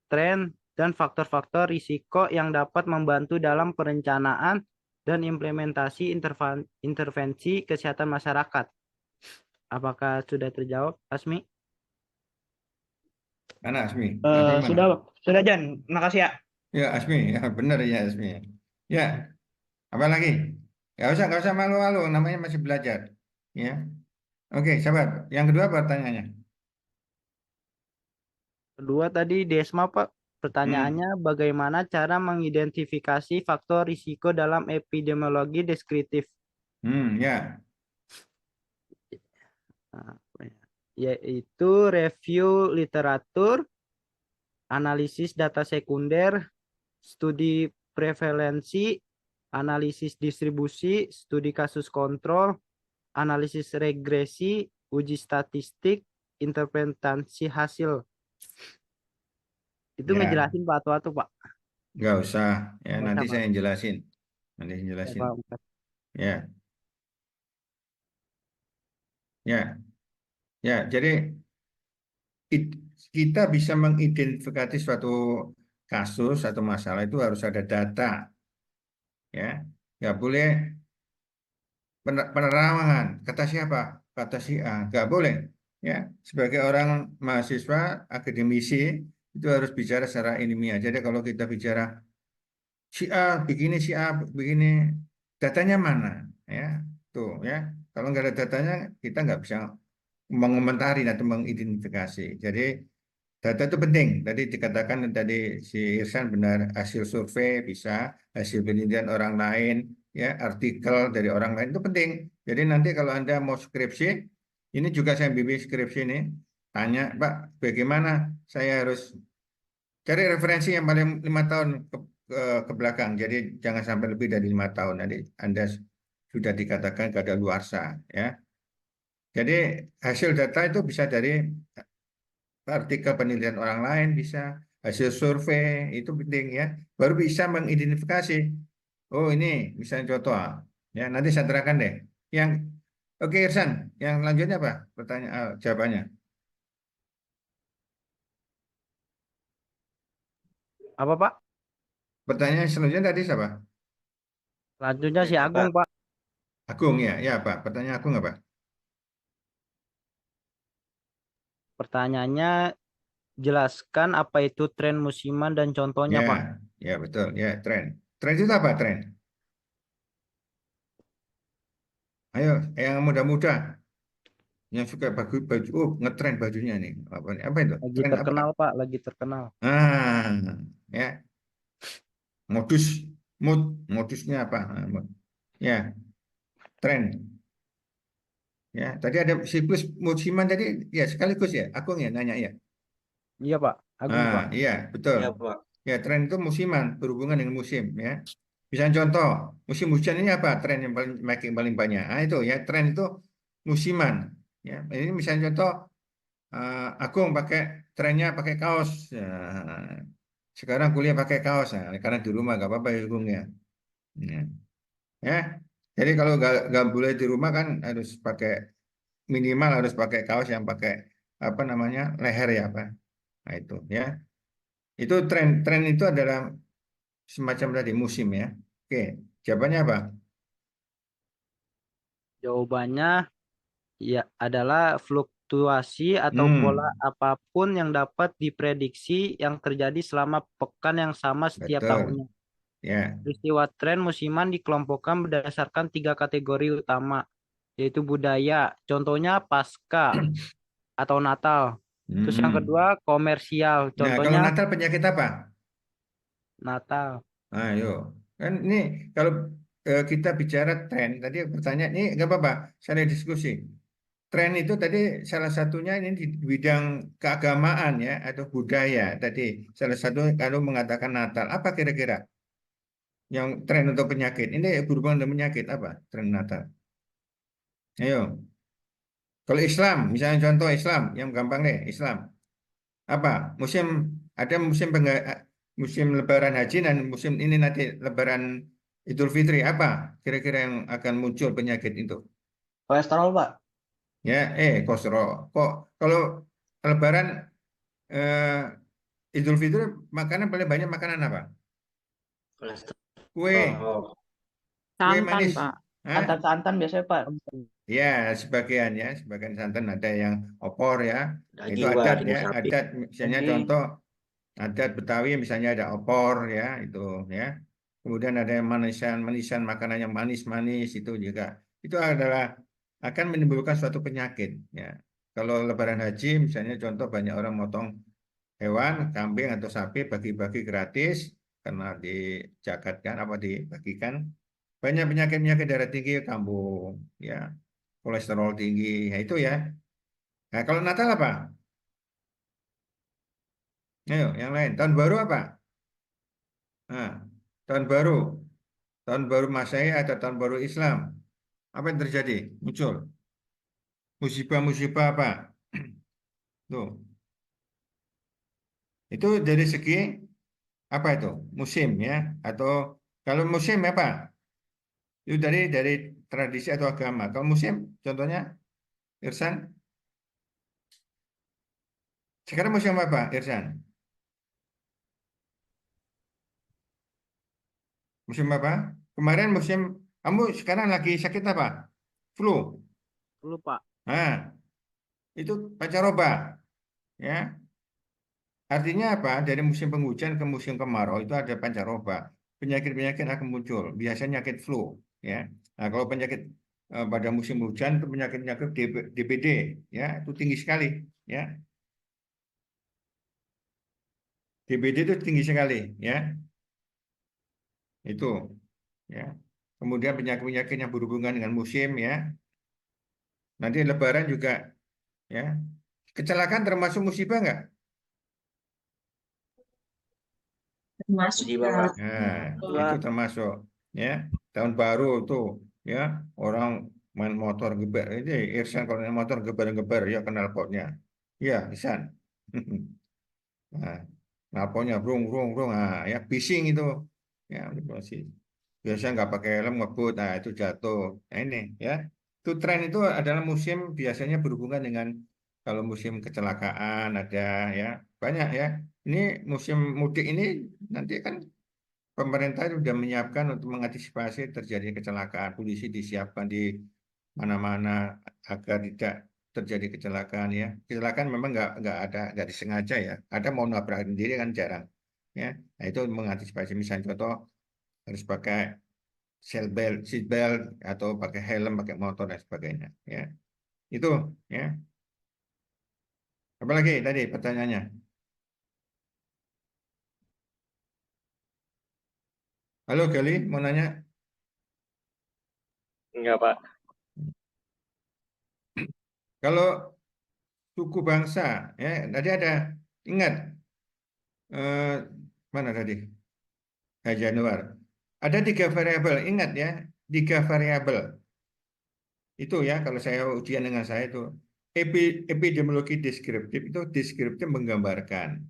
tren, dan faktor-faktor risiko yang dapat membantu dalam perencanaan dan implementasi intervensi kesehatan masyarakat. Apakah sudah terjawab, Asmi? Mana Asmi? Asmi mana? Sudah Jan, makasih ya. Ya Asmi, ya benar ya Asmi. Ya, apa lagi? Nggak usah malu-malu, namanya masih belajar. Ya, oke, sahabat. Yang kedua pertanyaannya. Kedua tadi Desma, Pak. Pertanyaannya, bagaimana cara mengidentifikasi faktor risiko dalam epidemiologi deskriptif? Ya. Yaitu review literatur, analisis data sekunder, studi prevalensi, analisis distribusi, studi kasus kontrol, analisis regresi, uji statistik, interpretasi hasil. Itu Ya. ngejelasin Pak atau Pak? Nggak usah, ya Nggak nanti usah, saya Pak. yang jelasin. Nanti saya jelasin. Ya, Pak. Ya, ya, ya. Jadi kita bisa mengidentifikasi suatu kasus atau masalah itu harus ada data, ya. Nggak boleh penerawangan. Kata siapa? Kata si A. Nggak boleh, ya. Sebagai orang mahasiswa akademisi itu harus bicara secara ilmiah. Jadi kalau kita bicara si A begini, datanya mana, ya, tuh, ya. Kalau nggak ada datanya, kita nggak bisa mengomentari atau mengidentifikasi. Jadi data itu penting. Tadi dikatakan tadi si Irsan benar, hasil survei bisa, hasil penelitian orang lain, ya artikel dari orang lain itu penting. Jadi nanti kalau Anda mau skripsi, ini juga saya bimbing skripsi ini, tanya, Pak, bagaimana saya harus cari referensi yang paling 5 tahun ke belakang. Jadi jangan sampai lebih dari 5 tahun. Nanti Anda sudah dikatakan kadaluarsa, ya. Jadi hasil data itu bisa dari artikel penelitian orang lain, bisa hasil survei, itu penting ya. Baru bisa mengidentifikasi. Oh ini misalnya contoh, ya nanti saya terangkan deh. Yang oke Irsan, yang lanjutnya apa? Pertanyaan, jawabannya. Apa, Pak? Pertanyaan selanjutnya tadi siapa? Selanjutnya si Agung, Pak. Pak. Agung ya, ya apa? Pertanyaan Agung apa? Pertanyaannya, jelaskan apa itu tren musiman dan contohnya, Ya, Pak. ya betul, ya tren. Tren itu apa tren? Ayo, yang muda-muda, yang suka baju baju, oh ngetren bajunya nih. Apa itu? Lagi Tren apa? terkenal, Pak. Lagi terkenal. Ah, ya modus, modusnya apa? Ya, tren. Ya, tadi ada siklus musiman tadi, ya sekaligus ya. Agung ya nanya ya. Iya, Pak. Agung, Pak. Iya betul. Ya, Pak. Ya, tren itu musiman, berhubungan dengan musim ya. Misalnya contoh, musim hujan ini apa tren yang paling banyak? Ah itu ya, tren itu musiman. Ya, ini misalnya contoh, Agung pakai trennya pakai kaos. Ya, sekarang kuliah pakai kaos, nah, karena di rumah gak apa-apa ya Agung ya. Ya, ya. Jadi kalau nggak boleh di rumah kan harus pakai minimal harus pakai kaos yang pakai apa namanya leher ya apa. Nah itu ya. Itu tren itu adalah semacam tadi musim ya. Oke, jawabannya apa? Jawabannya ya adalah fluktuasi atau pola Hmm, apapun yang dapat diprediksi yang terjadi selama pekan yang sama setiap betul. tahunnya. Ya. Peristiwa tren musiman dikelompokkan berdasarkan 3 kategori utama, yaitu budaya, contohnya Pasca atau Natal. Terus yang Hmm. kedua komersial, Nah, kalau contohnya Natal penyakit apa? Natal. Ayo, kan ini kalau kita bicara tren, tadi pertanyaan ini nggak apa-apa, saya diskusi. Tren itu tadi salah satunya ini di bidang keagamaan ya atau budaya tadi. Salah satu kalau mengatakan Natal, apa kira-kira yang tren untuk penyakit? Ini berhubungan dengan penyakit apa? Tren Natal. Ayo, kalau Islam, misalnya contoh Islam yang gampang deh, Islam. Apa? Ada musim Lebaran Haji dan musim ini nanti Lebaran Idul Fitri. Apa kira-kira yang akan muncul penyakit itu? Kolesterol, Pak. Ya, kolesterol. Kok kalau Lebaran Idul Fitri makanan paling banyak makanan apa? Kue, Kolesterol. kue Santan, manis. Pak. Hah? Santan-santan biasanya, Pak. Ya, sebagian santan ada yang opor ya. Itu Daging, Pak, adat daging ya, sapi. adat misalnya Daging. contoh adat Betawi misalnya ada opor ya itu ya. Kemudian ada yang manisan makanan yang manis-manis itu juga. Itu adalah akan menimbulkan suatu penyakit ya. Kalau Lebaran Haji misalnya contoh banyak orang motong hewan, kambing atau sapi bagi-bagi gratis karena dijakatkan apa dibagikan. Banyak penyakit-penyakit darah tinggi kambuh ya, kolesterol tinggi. Ya itu ya. Nah, kalau Natal apa? Ayo, yang lain. Tahun baru apa? Nah, tahun baru. Tahun baru Masehi atau tahun baru Islam. Apa yang terjadi? Muncul. Musibah-musibah apa? Tuh. Itu dari segi apa itu? Musim ya. Atau kalau musim apa? Itu dari tradisi atau agama. Kalau musim, contohnya, Irsan. Sekarang musim apa, Irsan? Musim apa? Kemarin musim, kamu sekarang lagi sakit apa? Flu. Dulu, Pak. Nah, itu pancaroba. Ya, artinya apa? Dari musim penghujan ke musim kemarau itu ada pancaroba. Penyakit-penyakit akan muncul. Biasanya penyakit flu. Ya. Nah, kalau penyakit pada musim hujan itu penyakit-penyakit DBD, ya itu tinggi sekali, ya DBD itu tinggi sekali, ya itu, ya. Kemudian penyakit-penyakit yang berhubungan dengan musim, ya. Nanti Lebaran juga, ya. Kecelakaan termasuk musibah nggak? Termasuk Musibah, Kak. Pak. Nah, Wah. itu termasuk, ya. Tahun baru tuh, ya orang main motor geber, ini Irsan kalau main motor geber-geber, ya kenal potnya, ya Irsan. Nah, knalpotnya brung brung brung, nah, ya bising itu, ya masih. Biasanya nggak pakai helm ngebut, nah itu jatuh. Nah ini, ya, itu tren itu adalah musim biasanya berhubungan dengan kalau musim kecelakaan ada, ya banyak, ya. Ini musim mudik ini nanti kan pemerintah sudah menyiapkan untuk mengantisipasi terjadi kecelakaan. Polisi disiapkan di mana-mana agar tidak terjadi kecelakaan, ya. Kecelakaan memang nggak disengaja, ya. Ada mau nabrak sendiri kan jarang, ya. Nah itu mengantisipasi, misalnya contoh harus pakai seat belt atau pakai helm, pakai motor dan sebagainya, ya. Itu, ya. Apalagi tadi pertanyaannya? Halo Kelly, mau nanya? Enggak, Pak. Kalau suku bangsa, ya tadi ada, ingat eh, mana tadi? Januar. Ada 3 variabel, ingat ya, 3 variabel. Itu ya kalau saya ujian dengan saya itu epidemiologi deskriptif itu deskriptif menggambarkan,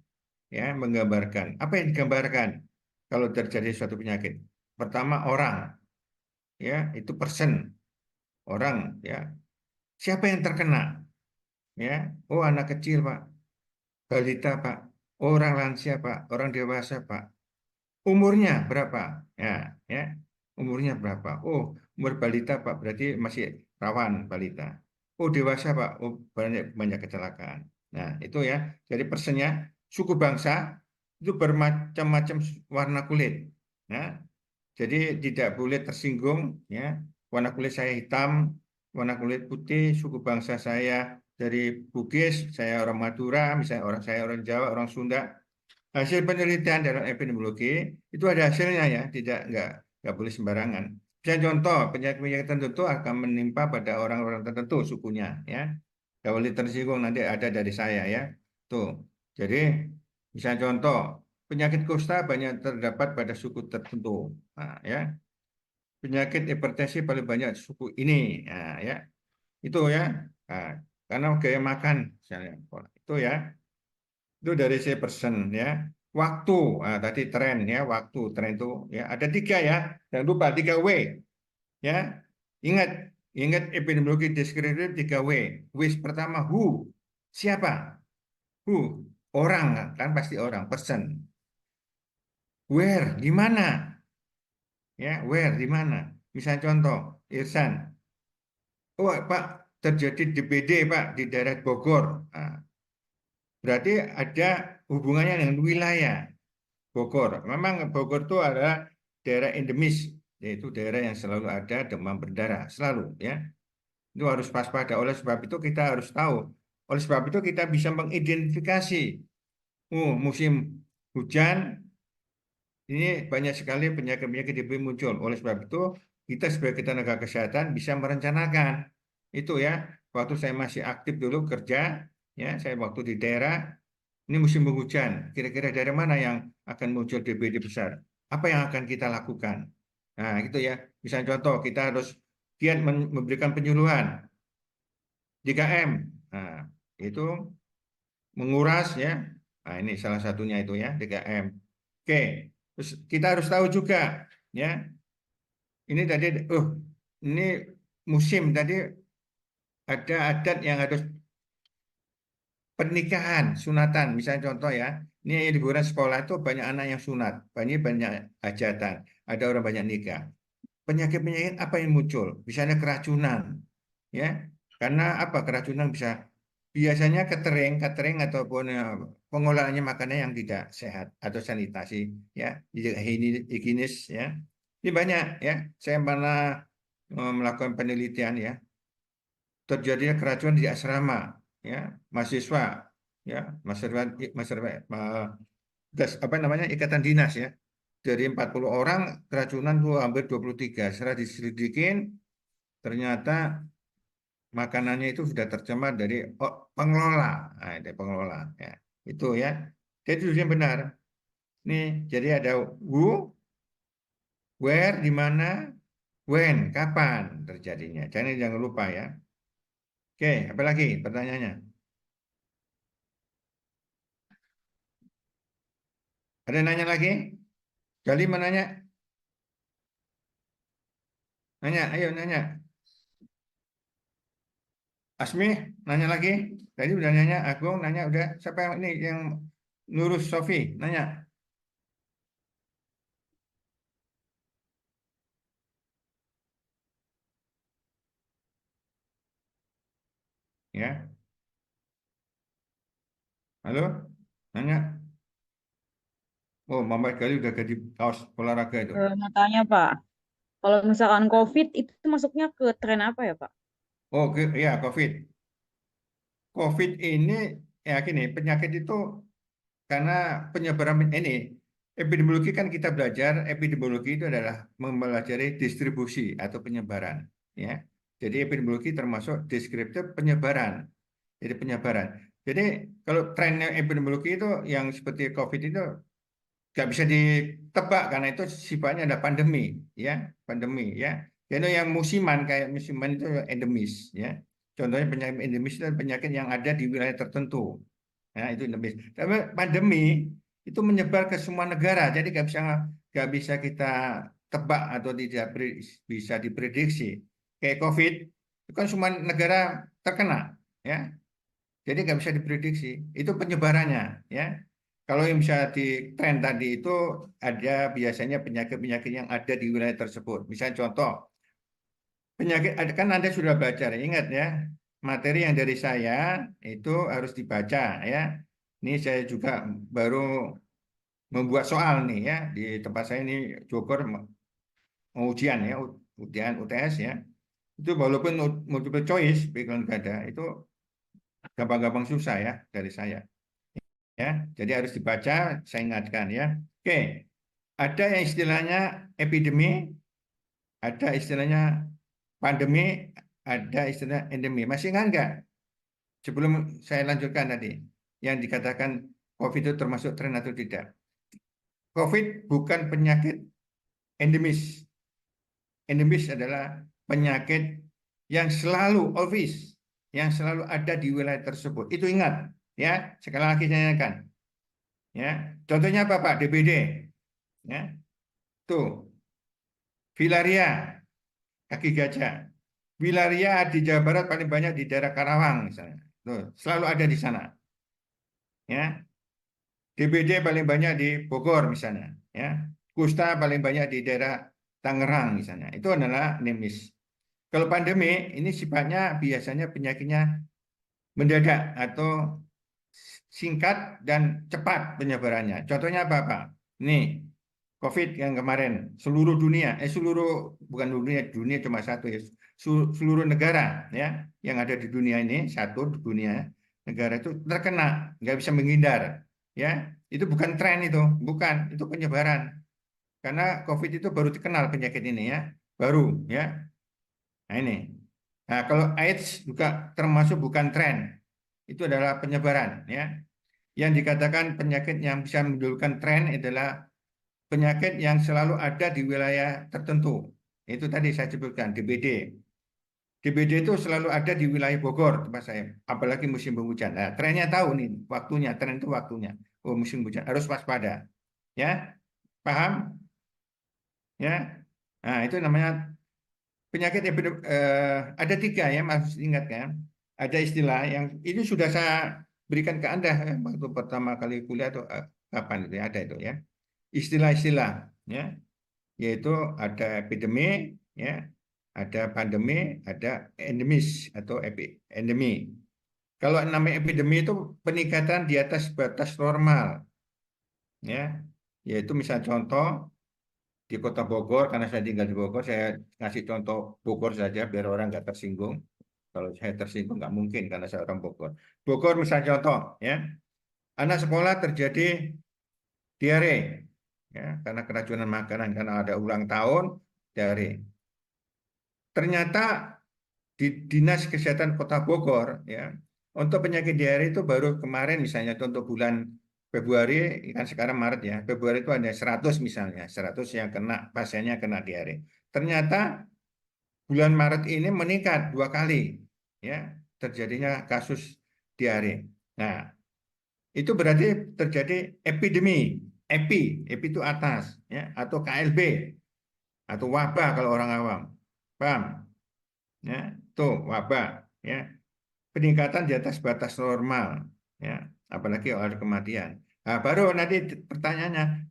ya menggambarkan. Apa yang digambarkan kalau terjadi suatu penyakit? Pertama orang, ya itu person orang, ya. Siapa yang terkena? Ya, oh anak kecil Pak, balita Pak, orang lansia Pak, orang dewasa Pak. Umurnya berapa? Ya, ya. Umurnya berapa? Oh, umur balita Pak, berarti masih rawan balita. Oh, dewasa Pak, oh banyak banyak kecelakaan. Nah, itu ya. Jadi persennya suku bangsa itu bermacam-macam warna kulit. Nah, jadi tidak boleh tersinggung, ya. Warna kulit saya hitam, warna kulit putih, suku bangsa saya dari Bugis, saya orang Madura, misalnya saya orang Jawa, orang Sunda. Hasil penelitian dalam epidemiologi itu ada hasilnya, ya, nggak boleh sembarangan. Bisa contoh penyakit-penyakit tertentu akan menimpa pada orang-orang tertentu sukunya, ya. Nggak boleh tersinggung, nanti ada dari saya, ya. Tuh. Jadi bisa contoh penyakit kusta banyak terdapat pada suku tertentu. Nah, ya. Penyakit hipertensi paling banyak suku ini, nah, ya. Itu ya. Nah, karena gaya makan misalnya. Itu ya. Itu dari si person, ya. Waktu, nah, tadi tren, ya, waktu tren itu, ya ada 3, ya. Jangan lupa 3W, ya. Ingat, ingat epidemiologi deskriptif 3W. W pertama who, siapa? Who, orang kan pasti orang, person. Where, di mana? Ya, where, di mana? Misalnya contoh, Irsan. Oh, Pak, terjadi DBD, Pak, di daerah Bogor. Nah, berarti ada hubungannya dengan wilayah Bogor. Memang Bogor itu adalah daerah endemis, yaitu daerah yang selalu ada demam berdarah, selalu, ya. Itu harus waspada. Oleh sebab itu kita harus tahu. Oleh sebab itu kita bisa mengidentifikasi. Musim hujan ini banyak sekali penyakit-penyakit DBD muncul. Oleh sebab itu kita sebagai tenaga kesehatan bisa merencanakan itu, ya. Waktu saya masih aktif dulu kerja, ya, saya waktu di daerah. Ini musim hujan, kira-kira daerah mana yang akan muncul DBD besar? Apa yang akan kita lakukan? Nah, gitu ya. Misalnya contoh, kita harus giat memberikan penyuluhan 3M. Nah, itu menguras, ya. Nah, ini salah satunya itu, ya, 3M. Oke, terus kita harus tahu juga, ya. Ini tadi, ini musim tadi ada adat yang harus pernikahan, sunatan, misalnya contoh, ya, ini liburan sekolah itu banyak anak yang sunat, banyak hajatan, ada orang banyak nikah. Penyakit-penyakit apa yang muncul? Misalnya keracunan, ya, karena apa keracunan bisa? Biasanya catering ataupun pengolahannya makanan yang tidak sehat atau sanitasi, ya, higienis, ya. Ini banyak, ya. Saya pernah melakukan penelitian ya, terjadinya keracunan di asrama ya, mahasiswa ya, apa namanya, ikatan dinas ya. Dari 40 orang keracunan tuh hampir 23. Setelah diselidikin ternyata makanannya itu sudah tercemar dari pengelola. Nah, dari pengelola ya. Itu ya. Jadi itu yang benar. Nih, jadi ada who, where, di mana, when, kapan terjadinya. Jangan lupa ya. Oke, apa lagi pertanyaannya? Ada yang nanya lagi? Gali mau nanya? Nanya, ayo nanya. Asmi, nanya lagi. Tadi udah nanya, Agung nanya udah. Siapa yang ini yang Nurus Sofi nanya? Ya, halo, nanya. Oh, Mama kali udah ganti kaos olahraga itu. Mau tanya Pak, kalau misalkan COVID itu masuknya ke tren apa ya Pak? Oh, ya COVID. COVID ini ya gini, penyakit itu karena penyebaran ini epidemiologi kan kita belajar epidemiologi itu adalah mempelajari distribusi atau penyebaran, ya. Jadi epidemiologi termasuk deskriptif penyebaran. Jadi penyebaran. Jadi kalau trennya epidemiologi itu yang seperti COVID itu nggak bisa ditebak karena itu sifatnya ada pandemi, ya, pandemi, ya. Jadi yang musiman kayak musiman itu endemis, ya. Contohnya penyakit endemis itu penyakit yang ada di wilayah tertentu. Nah, itu endemis. Tapi pandemi itu menyebar ke semua negara, jadi nggak bisa kita tebak atau tidak bisa diprediksi. Kayak COVID, itu kan semua negara terkena, ya. Jadi nggak bisa diprediksi. Itu penyebarannya, ya. Kalau yang bisa di tren tadi itu ada biasanya penyakit-penyakit yang ada di wilayah tersebut. Misalnya contoh, penyakit kan Anda sudah belajar, ingat ya, materi yang dari saya itu harus dibaca ya. Ini saya juga baru membuat soal nih ya di tempat saya ini Jogor mau ujian ya, ujian UTS ya. Itu walaupun multiple choice background nggak ada, itu gampang-gampang susah ya dari saya. Ya, jadi harus dibaca, saya ingatkan ya. Oke, ada yang istilahnya epidemi, ada istilahnya pandemi, ada istilah endemi. Masih ingat nggak? Sebelum saya lanjutkan tadi, yang dikatakan COVID itu termasuk tren atau tidak. COVID bukan penyakit endemis. Endemis adalah penyakit yang selalu always, yang selalu ada di wilayah tersebut. Itu ingat, ya. Sekali lagi saya ingatkan. Ya, contohnya apa Pak? DBD, ya, tuh, filaria, kaki gajah. Filaria di Jawa Barat paling banyak di daerah Karawang misalnya. Tuh, selalu ada di sana. Ya, DBD paling banyak di Bogor misalnya. Ya, kusta paling banyak di daerah Tangerang misalnya. Itu adalah endemis. Kalau pandemi ini sifatnya biasanya penyakitnya mendadak atau singkat dan cepat penyebarannya. Contohnya apa, Pak? Nih, COVID yang kemarin seluruh dunia, bukan dunia cuma satu ya, seluruh negara ya yang ada di dunia ini satu di dunia negara itu terkena, nggak bisa menghindar ya. Itu bukan tren itu penyebaran karena COVID itu baru dikenal penyakit ini ya, baru ya. Nah ini, nah kalau AIDS juga termasuk bukan tren, itu adalah penyebaran ya. Yang dikatakan penyakit yang bisa menimbulkan tren adalah penyakit yang selalu ada di wilayah tertentu. Itu tadi saya sebutkan, DBD. DBD itu selalu ada di wilayah Bogor, tempat saya. Apalagi musim penghujan. Nah, trennya tahu nih, waktunya, tren itu waktunya. Oh, musim hujan, harus waspada. Ya, paham? Ya, nah itu namanya penyakit ada 3 ya, harus ingat kan. Ada istilah yang ini sudah saya berikan ke Anda waktu pertama kali kuliah atau kapan itu ya, ada itu ya. Istilah-istilah ya, yaitu ada epidemi ya, ada pandemi, ada endemis atau endemi. Kalau namanya epidemi itu peningkatan di atas batas normal ya, yaitu misal contoh di Kota Bogor, karena saya tinggal di Bogor, saya ngasih contoh Bogor saja biar orang nggak tersinggung. Kalau saya tersinggung nggak mungkin karena saya orang Bogor. Bogor misalnya contoh, ya, anak sekolah terjadi diare, ya, karena keracunan makanan, karena ada ulang tahun diare. Ternyata di Dinas Kesehatan Kota Bogor, ya, untuk penyakit diare itu baru kemarin misalnya untuk bulan Februari, kan sekarang Maret ya, Februari itu ada 100 misalnya, 100 yang kena, pasiennya kena diare. Ternyata bulan Maret ini meningkat 2 kali, ya, terjadinya kasus diare. Nah, itu berarti terjadi epidemi, epi itu atas, ya, atau KLB, atau wabah kalau orang awam, paham? Ya, tuh wabah, ya, peningkatan di atas batas normal, ya, apalagi kalau ada kematian. Nah, baru nanti pertanyaannya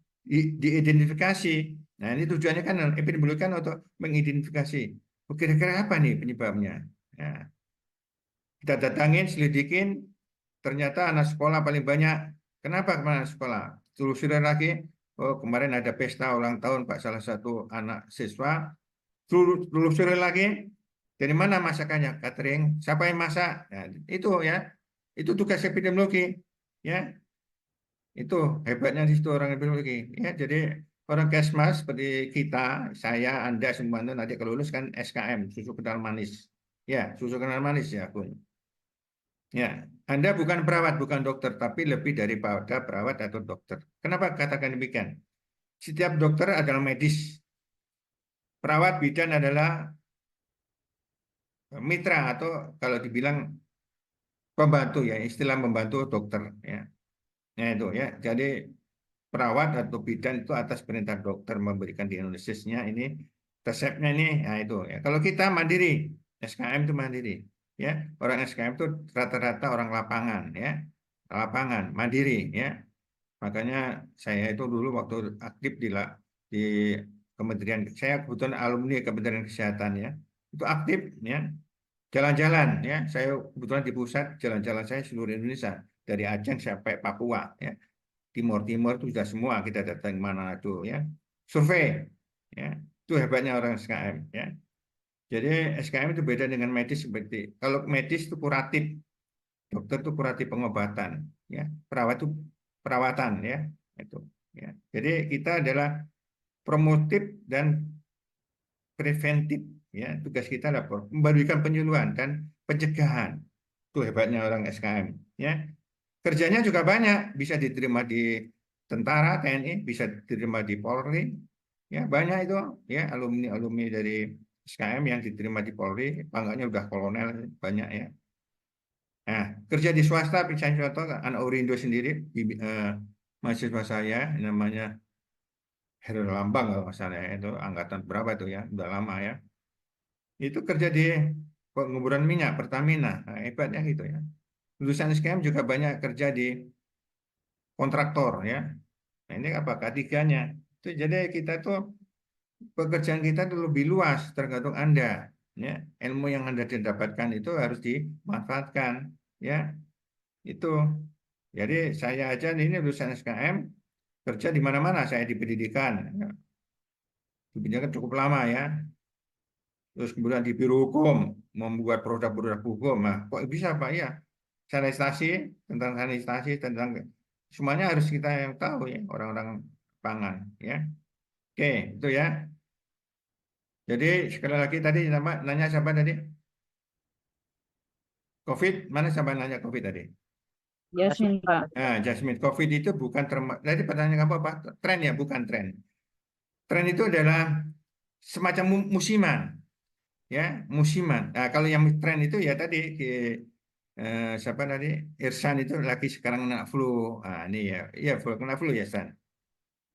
diidentifikasi. Nah, ini tujuannya kan epidemiologi kan untuk mengidentifikasi. Oh, kira-kira apa nih penyebabnya? Ya, kita datangin, selidikin, ternyata anak sekolah paling banyak. Kenapa anak sekolah? Telusurin lagi. Oh, kemarin ada pesta ulang tahun Pak salah satu anak siswa. Telusurin lagi. Dari mana masakannya? Catering. Siapa yang masak? Nah, itu ya. Itu tugas epidemiologi. Ya, itu hebatnya di situ orang epidemiologi. Ya, jadi orang Kesmas seperti kita, saya, Anda semua itu nanti kalau lulus kan SKM, susu kental manis. Ya, susu kental manis ya, Bun. Ya, Anda bukan perawat, bukan dokter, tapi lebih daripada perawat atau dokter. Kenapa katakan demikian? Setiap dokter adalah medis. Perawat bidan adalah mitra atau kalau dibilang pembantu ya, istilah membantu dokter ya. Nah itu ya. Jadi perawat atau bidan itu atas perintah dokter memberikan diagnosisnya ini, resepnya ini, nah itu ya. Kalau kita mandiri, SKM itu mandiri ya. Orang SKM itu rata-rata orang lapangan ya. Lapangan, mandiri ya. Makanya saya itu dulu waktu aktif di Kementerian, saya kebetulan alumni Kementerian Kesehatan ya. Itu aktif ya. Jalan-jalan ya, saya kebetulan di pusat jalan-jalan saya seluruh Indonesia dari Aceh sampai Papua ya, Timur itu sudah semua kita datang mana itu ya, survei ya, itu hebatnya orang SKM ya. Jadi SKM itu beda dengan medis seperti kalau medis itu kuratif, dokter itu kuratif pengobatan ya, perawat itu perawatan ya itu ya. Jadi kita adalah promotif dan preventif ya, tugas kita adalah memberikan penyuluhan dan pencegahan. Itu hebatnya orang SKM ya. Kerjanya juga banyak, bisa diterima di tentara, TNI, bisa diterima di Polri ya, banyak itu ya, alumni dari SKM yang diterima di Polri, pangkatnya udah kolonel, banyak ya. Nah, kerja di swasta misalnya contoh anak Urindo sendiri, mahasiswa saya namanya Heru Lambang kalau nggak salah ya, itu angkatan berapa itu ya, udah lama ya. Itu kerja di penguburan minyak Pertamina. Nah, hebatnya gitu ya. Lulusan SKM juga banyak kerja di kontraktor ya. Nah, ini apa ketiganya? Itu jadi kita tuh pekerjaan kita tuh lebih luas tergantung Anda ya. Ilmu yang Anda dapatkan itu harus dimanfaatkan ya. Itu. Jadi saya aja ini lulusan SKM kerja di mana-mana, saya di pendidikan. Ya. Di pendidikan cukup lama ya. Terus kemudian di biro hukum membuat produk-produk hukum. Nah, kok bisa Pak ya? Sanitasi tentang semuanya harus kita yang tahu ya, orang-orang pangan ya. Oke, itu ya. Jadi sekali lagi tadi nanya siapa tadi? COVID, mana siapa nanya COVID tadi? Jasmine, Pak. Nah, Jasmine, COVID itu bukan tadi pertanyaan kamu apa? Tren ya, bukan tren. Tren itu adalah semacam musiman. Ya, musiman. Nah, kalau yang tren itu ya tadi siapa tadi Irsan itu lagi sekarang kena flu. Nah, ini ya, iya kena flu ya Irsan.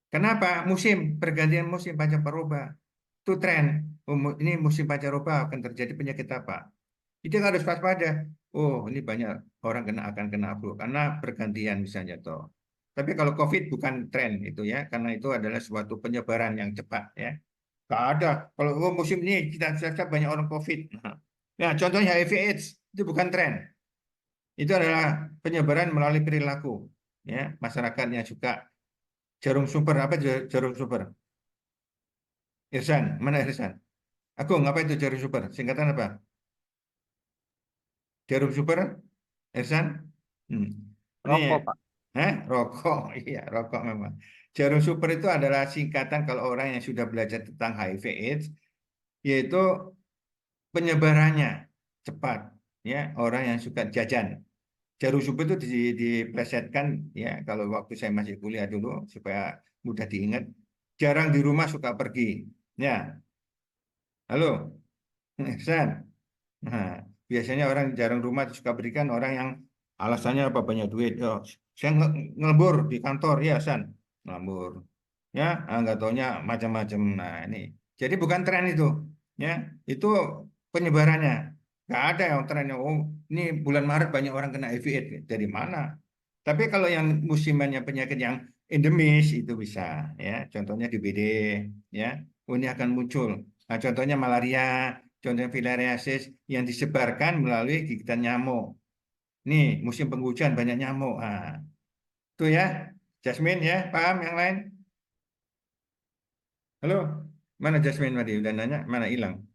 Kenapa? Musim pergantian musim pancaroba itu tren. Ini musim pancaroba akan terjadi penyakit apa? Itu harus waspada. Oh, ini banyak orang akan kena flu karena pergantian misalnya toh. Tapi kalau COVID bukan tren itu ya, karena itu adalah suatu penyebaran yang cepat ya. Gak ada. Kalau musim ini kita siap banyak orang COVID. Nah, contohnya HIV/AIDS itu bukan tren. Itu adalah penyebaran melalui perilaku. Ya, masyarakatnya suka jarum super apa jarum super? Irsan, mana Irsan? Agung, apa itu jarum super? Singkatan apa? Jarum super, Irsan? Hmm. Ini Rokok, Pak. rokok, iya rokok memang. Jarum super itu adalah singkatan kalau orang yang sudah belajar tentang HIV/AIDS, yaitu penyebarannya cepat, ya orang yang suka jajan. Jarum super itu diplesetkan, ya kalau waktu saya masih kuliah dulu supaya mudah diingat. Jarang di rumah suka pergi, ya. Halo, Irsan. Nah, biasanya orang jarang rumah suka berikan orang yang alasannya apa banyak duit. Oh, saya ngelebur di kantor, ya San, ngelebur. Ya, nggak taunya macam-macam. Nah, ini. Jadi bukan tren itu, ya. Itu penyebarannya. Nggak ada yang trennya. Oh, ini bulan Maret banyak orang kena HIV/AIDS. Dari mana? Tapi kalau yang musimannya penyakit yang endemis itu bisa, ya. Contohnya DBD, ya. Oh, ini akan muncul. Nah, contohnya malaria, contohnya filariasis yang disebarkan melalui gigitan nyamuk. Nih, musim penghujan banyak nyamuk. Ah, itu ya. Jasmine ya, paham yang lain? Halo, mana Jasmine tadi? Udah nanya, mana hilang?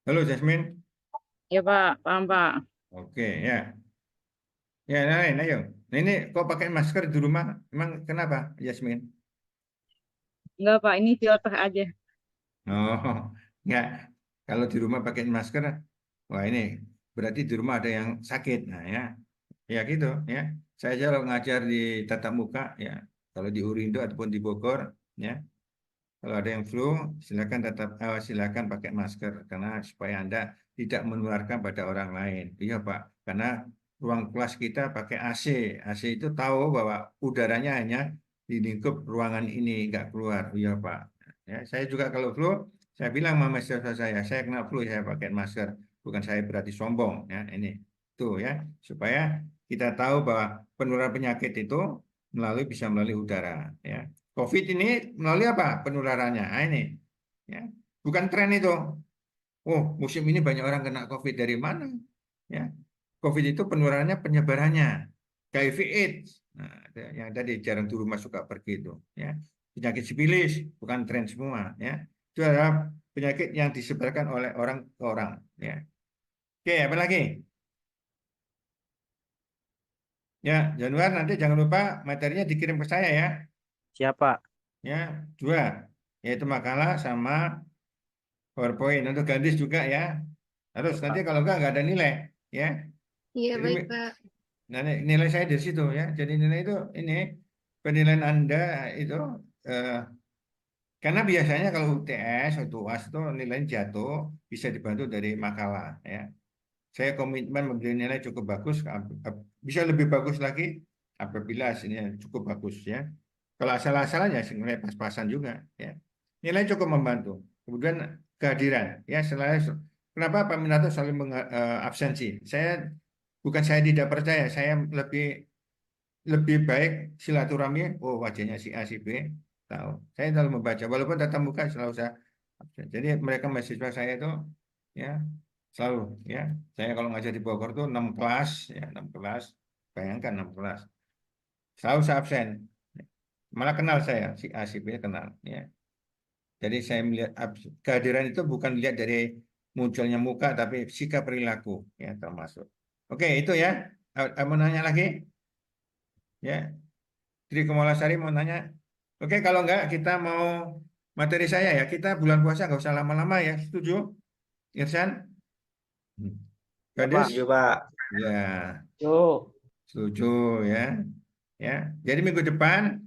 Halo Jasmine. Ya Pak, paham Pak. Oke, ya. Ya, yang lain, ayo. Nah, ini kok pakai masker di rumah? Emang kenapa, Jasmine? Enggak Pak, ini filter aja. Oh, enggak. Kalau di rumah pakai masker, wah ini berarti di rumah ada yang sakit. Nah, ya gitu ya. Saya aja kalau ngajar di tatap muka ya, kalau di Urindo ataupun di Bogor ya, kalau ada yang flu silakan pakai masker karena supaya Anda tidak menularkan pada orang lain. Iya Pak, karena ruang kelas kita pakai AC. AC itu tahu bahwa udaranya hanya di lingkup ruangan ini, nggak keluar. Iya Pak. Ya, saya juga kalau flu, saya bilang sama mahasiswa saya kena flu, saya pakai masker. Bukan saya berarti sombong. Ya, ini tuh ya, supaya kita tahu bahwa penularan penyakit itu bisa melalui udara. Ya. COVID ini melalui apa penularannya? Nah, ini ya. Bukan tren itu. Oh, musim ini banyak orang kena COVID dari mana? Ya. COVID itu penularannya penyebarannya. HIV/AIDS. Nah, yang tadi jarang di rumah suka pergi itu, ya. Penyakit sipilis bukan tren semua, ya. Itu adalah penyakit yang disebarkan oleh orang ke orang, ya. Oke, apa lagi? Ya, Januar nanti jangan lupa materinya dikirim ke saya ya. Siapa? Ya, 2, yaitu makalah sama PowerPoint untuk gadis juga ya. Harus nanti kalau nggak ada nilai ya. Iya, Jadi baik, Pak. nilai saya dari situ ya. Jadi nilai itu ini penilaian Anda itu eh, karena biasanya kalau UTS atau UAS itu nilainya jatuh bisa dibantu dari makalah ya. Saya komitmen memberi nilai cukup bagus, bisa lebih bagus lagi apabila hasilnya cukup bagus ya. Kalau asal-asalan ya nilai pas-pasan juga ya. Nilai cukup membantu. Kemudian kehadiran ya selain kenapa Pak Minato selalu absensi? Saya tidak percaya, saya lebih baik silaturahmi. Oh wajahnya si A si B tahu. Saya selalu membaca walaupun tatap muka selalu saya absen. Jadi mereka mahasiswa saya itu ya selalu ya. Saya kalau ngajar di Bogor tuh 6 kelas ya 6 kelas. Bayangkan 6 kelas. Selalu saya absen. Malah kenal saya si A si B kenal ya. Jadi saya melihat kehadiran itu bukan dilihat dari munculnya muka tapi sikap perilaku ya termasuk. Oke, itu ya. Mau nanya lagi? Ya, Tri Komolasari mau nanya. Oke, kalau enggak kita mau materi saya ya. Kita bulan puasa nggak usah lama-lama ya. Setuju? Irsan? Ya, Pak. Gadis? Setuju, Pak. Ya, Yo. setuju ya. Ya. Jadi minggu depan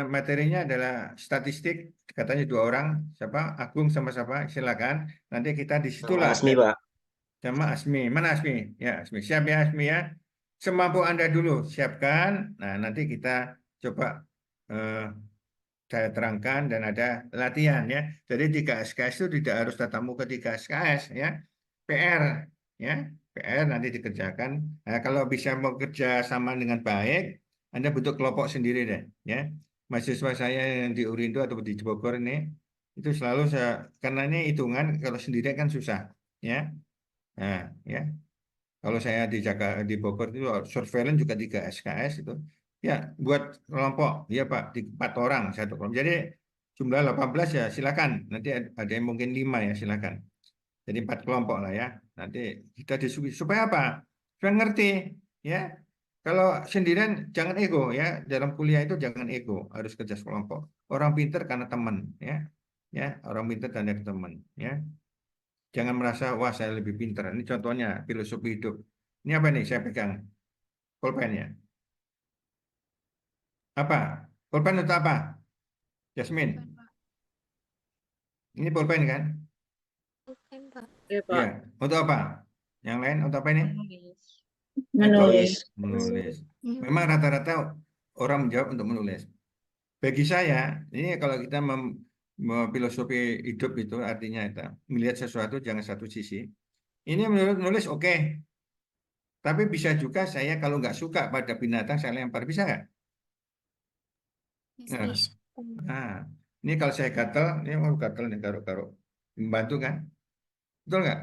materinya adalah statistik. Katanya 2 orang. Siapa? Agung sama siapa? Silakan. Nanti kita di Sama situlah. Asmi, Pak. Sama Asmi. Mana Asmi? Ya, Asmi. Siap ya Asmi ya. Semampu Anda dulu siapkan. Nah, nanti kita coba eh, saya terangkan dan ada latihan ya. Jadi 3 SKS itu tidak harus tatap muka 3 SKS ya. PR ya. PR nanti dikerjakan. Nah, kalau bisa bekerja sama dengan baik, Anda bentuk kelompok sendiri deh ya. Mahasiswa saya yang di Urindo atau di Bogor ini itu selalu karena ini hitungan kalau sendiri kan susah ya. Nah, ya. Kalau saya di Bogor itu surveillance juga 3 SKS itu Ya, buat kelompok. Iya, Pak, di 4 orang satu kelompok. Jadi jumlah 18 ya silakan. Nanti ada yang mungkin 5 ya silakan. Jadi 4 kelompok lah ya. Nanti kita diskusi supaya apa? Supaya ngerti ya. Kalau sendirian jangan ego ya. Dalam kuliah itu jangan ego, harus kerja sekelompok. Orang pinter karena teman ya. Ya, orang pinter karena teman ya. Jangan merasa wah saya lebih pinter. Ini contohnya filosofi hidup. Ini apa nih saya pegang? Pulpennya. Apa? Pulpen untuk apa? Jasmine. Ini pulpen kan? Bukan, Pak. Oke, Pak. Iya. Untuk apa? Yang lain untuk apa ini? Menulis. Menulis. Menulis. Hmm. Memang rata-rata orang menjawab untuk menulis. Bagi saya, ini kalau kita filosofi hidup itu artinya itu melihat sesuatu jangan satu sisi. Ini menurut menulis oke. Tapi bisa juga saya kalau nggak suka pada binatang saya lempar, bisa nggak? Nah, Bisa. nah, ini kalau saya gatel, ini mau gatel nih garuk-garuk. Membantu kan? Betul nggak?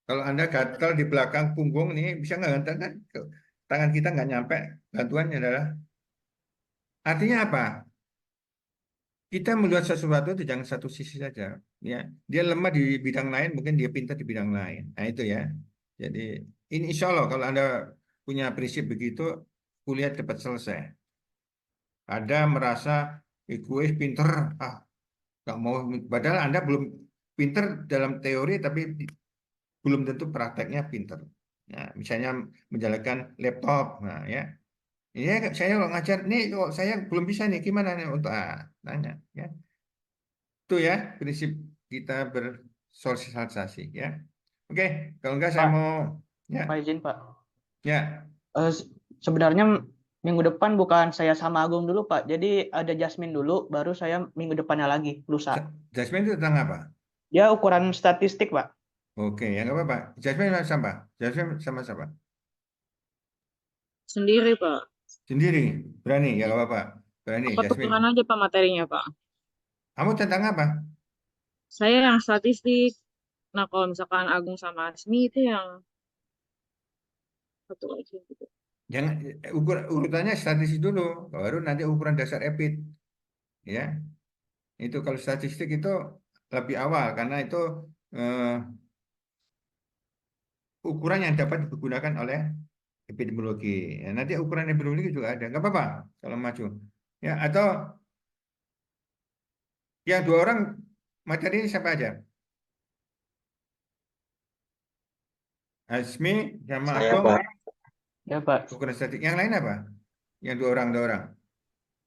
Kalau Anda gatel di belakang punggung nih, bisa nggak gantel kan? Tangan kita nggak nyampe. Bantuannya adalah artinya apa? Kita melihat sesuatu itu jangan satu sisi saja. Ya, dia lemah di bidang lain, mungkin dia pintar di bidang lain. Nah itu ya. Jadi ini insya Allah kalau Anda punya prinsip begitu, kuliah cepat selesai. Ada merasa egois, pinter, nggak mau. Padahal Anda belum pinter dalam teori, tapi belum tentu prakteknya pinter. Nah, misalnya menjalankan laptop, nah ya. Iya, saya kalau ngajar, nih kok saya belum bisa nih, gimana nih untuk nanya, ya. Itu ya prinsip kita bersosialisasi, ya. Oke, kalau enggak saya Pak, mau, ya, Pak izin Pak. ya, Sebenarnya minggu depan bukan saya sama Agung dulu Pak. Jadi ada Jasmine dulu, baru saya minggu depannya lagi, lusa. Jasmine itu tentang apa? Dia ukuran statistik Pak. Oke, ya nggak apa-apa. Jasmine sama, Jasmine sama siapa? Sendiri, Pak. Sendiri, berani, ya nggak apa-apa. Berani, Apa Jasmine. tukeran aja, Pak, materinya, Pak? Kamu tentang apa? Saya yang statistik. Nah, kalau misalkan Agung sama Asmi itu yang satu lagi gitu. Jangan urutannya statistik dulu, baru nanti ukuran dasar EPID, ya. Itu kalau statistik itu lebih awal karena itu eh, ukuran yang dapat digunakan oleh epidemiologi. Ya, nanti ukuran epidemiologi juga ada, nggak apa-apa kalau maju. Ya, atau yang 2 orang materi ini siapa aja? Asmi sama Saya, Agung, Pak. Ya Pak. ukuran statistik. Yang lain apa? Yang 2 orang, 2 orang.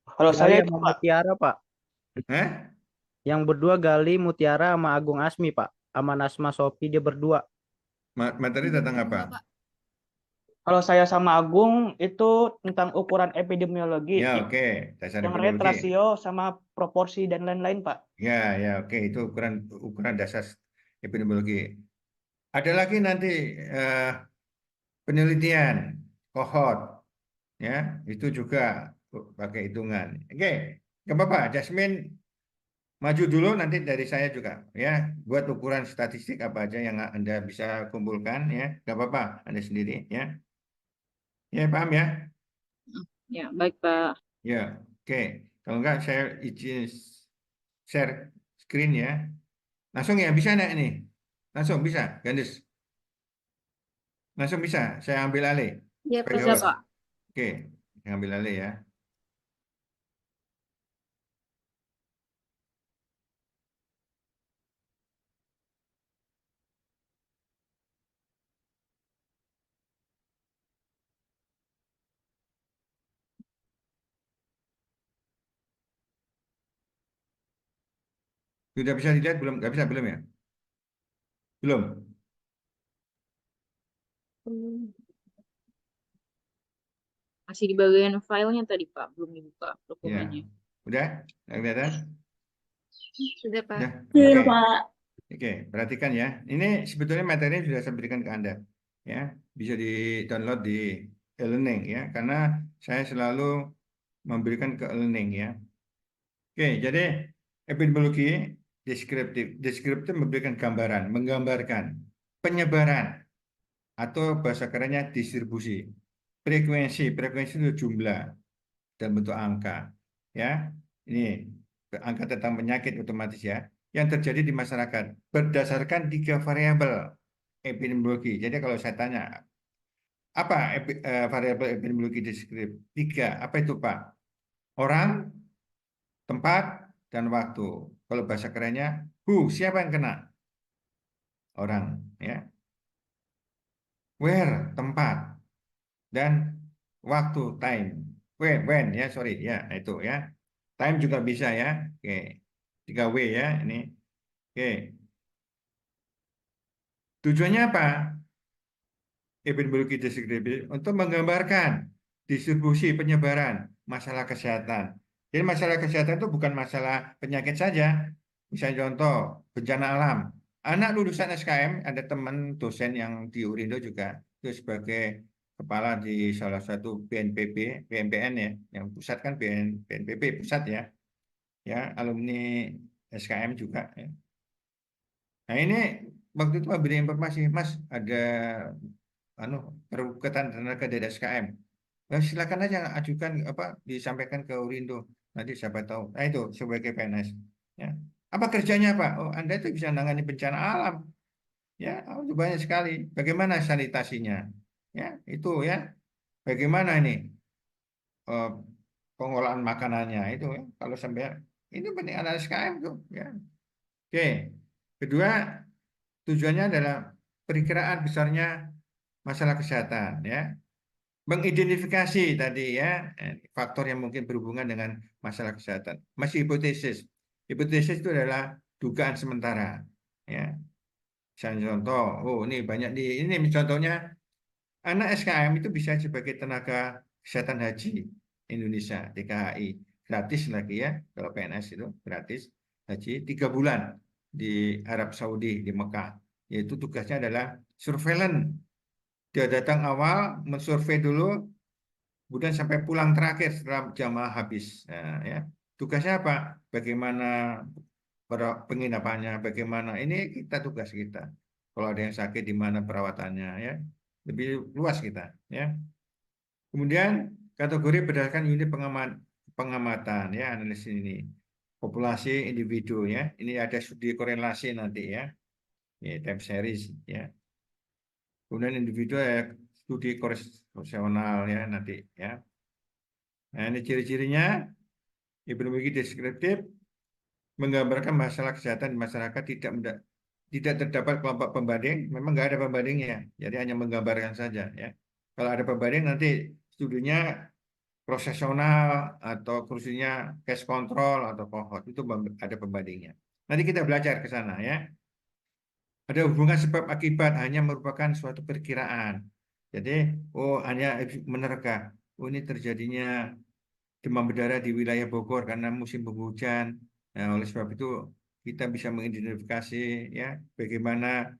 Kalau saya Gali itu sama Pak. Mutiara, Pak. Hah? Yang berdua Gali, Mutiara, sama Agung Asmi, Pak. Sama Nasma Sofi, dia berdua. Materi tentang apa? Kalau saya sama Agung itu tentang ukuran epidemiologi, Ya, oke. Dasar yang rate, epidemiologi. rasio, sama proporsi dan lain-lain Pak. Ya, ya, oke. Itu ukuran dasar epidemiologi. Ada lagi nanti penelitian kohort, ya, itu juga pakai hitungan. Oke, nggak apa-apa. Jasmine maju dulu nanti dari saya juga, ya. Buat ukuran statistik apa aja yang Anda bisa kumpulkan, ya, nggak apa-apa. Anda sendiri, ya. Ya, paham ya? Ya, baik, Pak. Ya, oke. Kalau enggak saya izin share screen ya. Langsung ya, bisa enggak ini? Langsung bisa, Gandus. Langsung bisa, saya ambil alih. Ya, Pakai Bisa, host. Pak. Oke, saya ambil alih ya. Sudah bisa dilihat belum? Nggak bisa belum ya? Belum. Masih di bagian filenya tadi, Pak. Belum dibuka Ya. dokumennya. Udah? Nggak kelihatan? Sudah, Pak. Ya. Iya, Oke. Pak. Oke, perhatikan ya. Ini sebetulnya materi sudah saya berikan ke Anda. Ya, bisa di-download di e-learning ya, karena saya selalu memberikan ke e-learning ya. Oke, jadi epidemiologi deskriptif. Deskriptif memberikan gambaran, menggambarkan penyebaran atau bahasa kerennya distribusi. Frekuensi itu jumlah. dalam bentuk angka. Ya, ini angka tentang penyakit otomatis ya, yang terjadi di masyarakat berdasarkan 3 variabel epidemiologi. Jadi kalau saya tanya, apa variabel epidemiologi deskriptif? 3, apa itu Pak? Orang, tempat, dan waktu. Kalau bahasa kerennya, siapa yang kena? Orang, ya. Where, tempat, dan waktu, time. When, ya, sorry, ya, itu ya. Time juga bisa ya. Oke, 3W ya, ini. Oke. Tujuannya apa? Epidemiologi deskriptif untuk menggambarkan distribusi penyebaran masalah kesehatan. Jadi masalah kesehatan itu bukan masalah penyakit saja. Misalnya contoh, bencana alam. Anak lulusan SKM, ada teman dosen yang di Urindo juga, itu sebagai kepala di salah satu BNPB, BNPN ya, yang pusat kan BNPB pusat ya, ya alumni SKM juga. Ya. Nah ini waktu itu memberi informasi, Mas ada perukatan tenaga dari SKM. Nah, silakan aja ajukan disampaikan ke Urindo. Nanti siapa tahu. Nah itu sebagai PNS. Ya. Apa kerjanya Pak? Oh Anda itu bisa menangani bencana alam. Ya, itu banyak sekali. Bagaimana sanitasinya? Ya, itu ya. Bagaimana ini pengolahan makanannya itu ya. Kalau sampai ini penting anak SKM tuh. Ya. Oke. Kedua, tujuannya adalah perkiraan besarnya masalah kesehatan ya. Mengidentifikasi tadi ya faktor yang mungkin berhubungan dengan masalah kesehatan. Masih hipotesis. Hipotesis itu adalah dugaan sementara ya. Misalnya contoh, ini banyak ini contohnya anak SKM itu bisa sebagai tenaga kesehatan haji Indonesia TKHI gratis lagi ya, kalau PNS itu gratis haji 3 bulan di Arab Saudi di Mekah. Yaitu tugasnya adalah surveillance. Dia datang awal mensurvei dulu, kemudian sampai pulang terakhir setelah jamaah habis. Nah, ya. Tugasnya apa? Bagaimana penginapannya, bagaimana ini tugas kita. Kalau ada yang sakit di mana perawatannya ya. Lebih luas kita ya. Kemudian kategori berdasarkan unit pengamatan ya, analisis ini. Populasi individu ya. Ini ada studi korelasi nanti ya. Ya, time series ya. Kemudian individu ya studi korelasional ya nanti ya. Nah, ini ciri-cirinya epidemiologi deskriptif menggambarkan masalah kesehatan di masyarakat tidak terdapat kelompok pembanding, memang nggak ada pembandingnya, jadi hanya menggambarkan saja ya. Kalau ada pembanding nanti studinya prosesional atau kursinya case control atau cohort itu ada pembandingnya. Nanti kita belajar ke sana ya. Ada hubungan sebab akibat hanya merupakan suatu perkiraan. Jadi, hanya menerka. Ini terjadinya demam berdarah di wilayah Bogor karena musim penghujan. Nah, oleh sebab itu kita bisa mengidentifikasi ya bagaimana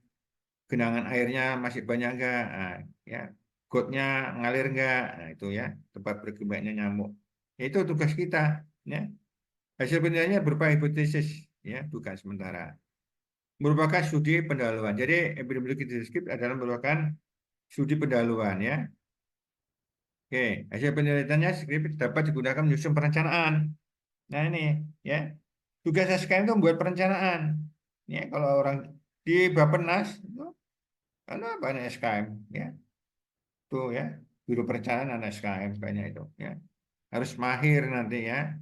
genangan airnya masih banyak enggak, nah, ya gotnya ngalir enggak, nah, itu ya tempat berkembangnya nyamuk. Ya, itu tugas kita ya. Hasil penelitiannya berupa hipotesis ya, bukan sementara. Merupakan studi pendahuluan. Jadi epidemiologi deskriptif adalah merupakan studi pendahuluan ya. Oke, hasil penelitiannya skrip dapat digunakan menyusun perencanaan. Nah ini ya, tugas SKM itu membuat perencanaan. Ya, kalau orang di Bappenas itu ada banyak SKM ya. Tuh ya, biro perencanaan anak SKM banyak itu ya. Harus mahir nanti ya.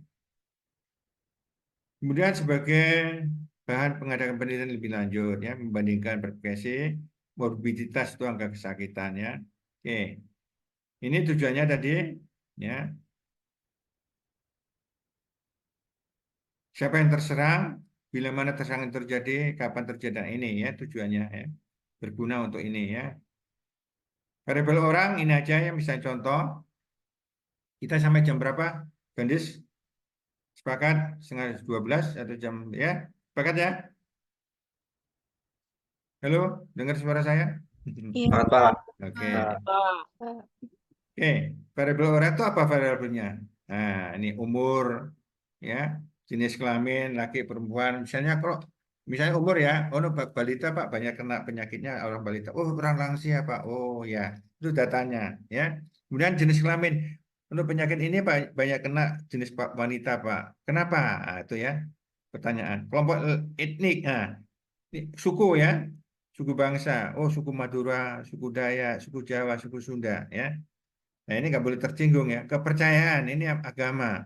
Kemudian sebagai bahan pengadakan penelitian lebih lanjut ya, membandingkan berbagai morbiditas itu angka kesakitan ya. Oke. Ini tujuannya tadi ya. Siapa yang terserang, bila mana terserang terjadi, kapan terjadi. Nah, ini ya tujuannya ya. Berguna untuk ini ya. Variabel orang ini aja ya, misalnya contoh. Kita sampai jam berapa? Gandis? Sepakat? Setengah 12 atau jam ya? Sepakat ya? Halo, dengar suara saya? Iya. Selamat Pak. Oke. Pak. Oke, variabel orang itu apa variabelnya? Nah, ini umur, ya, jenis kelamin, laki, perempuan. Misalnya umur ya, balita Pak banyak kena penyakitnya orang balita. Oh, orang lansia Pak. Oh ya, itu datanya, ya. Kemudian jenis kelamin, untuk penyakit ini banyak kena jenis wanita, Pak. Kenapa? Nah, itu ya pertanyaan. Kelompok etnik, nah, suku ya, suku bangsa. Oh, suku Madura, suku Dayak, suku Jawa, suku Sunda, ya. Nah, ini nggak boleh tersinggung ya. Kepercayaan, ini agama.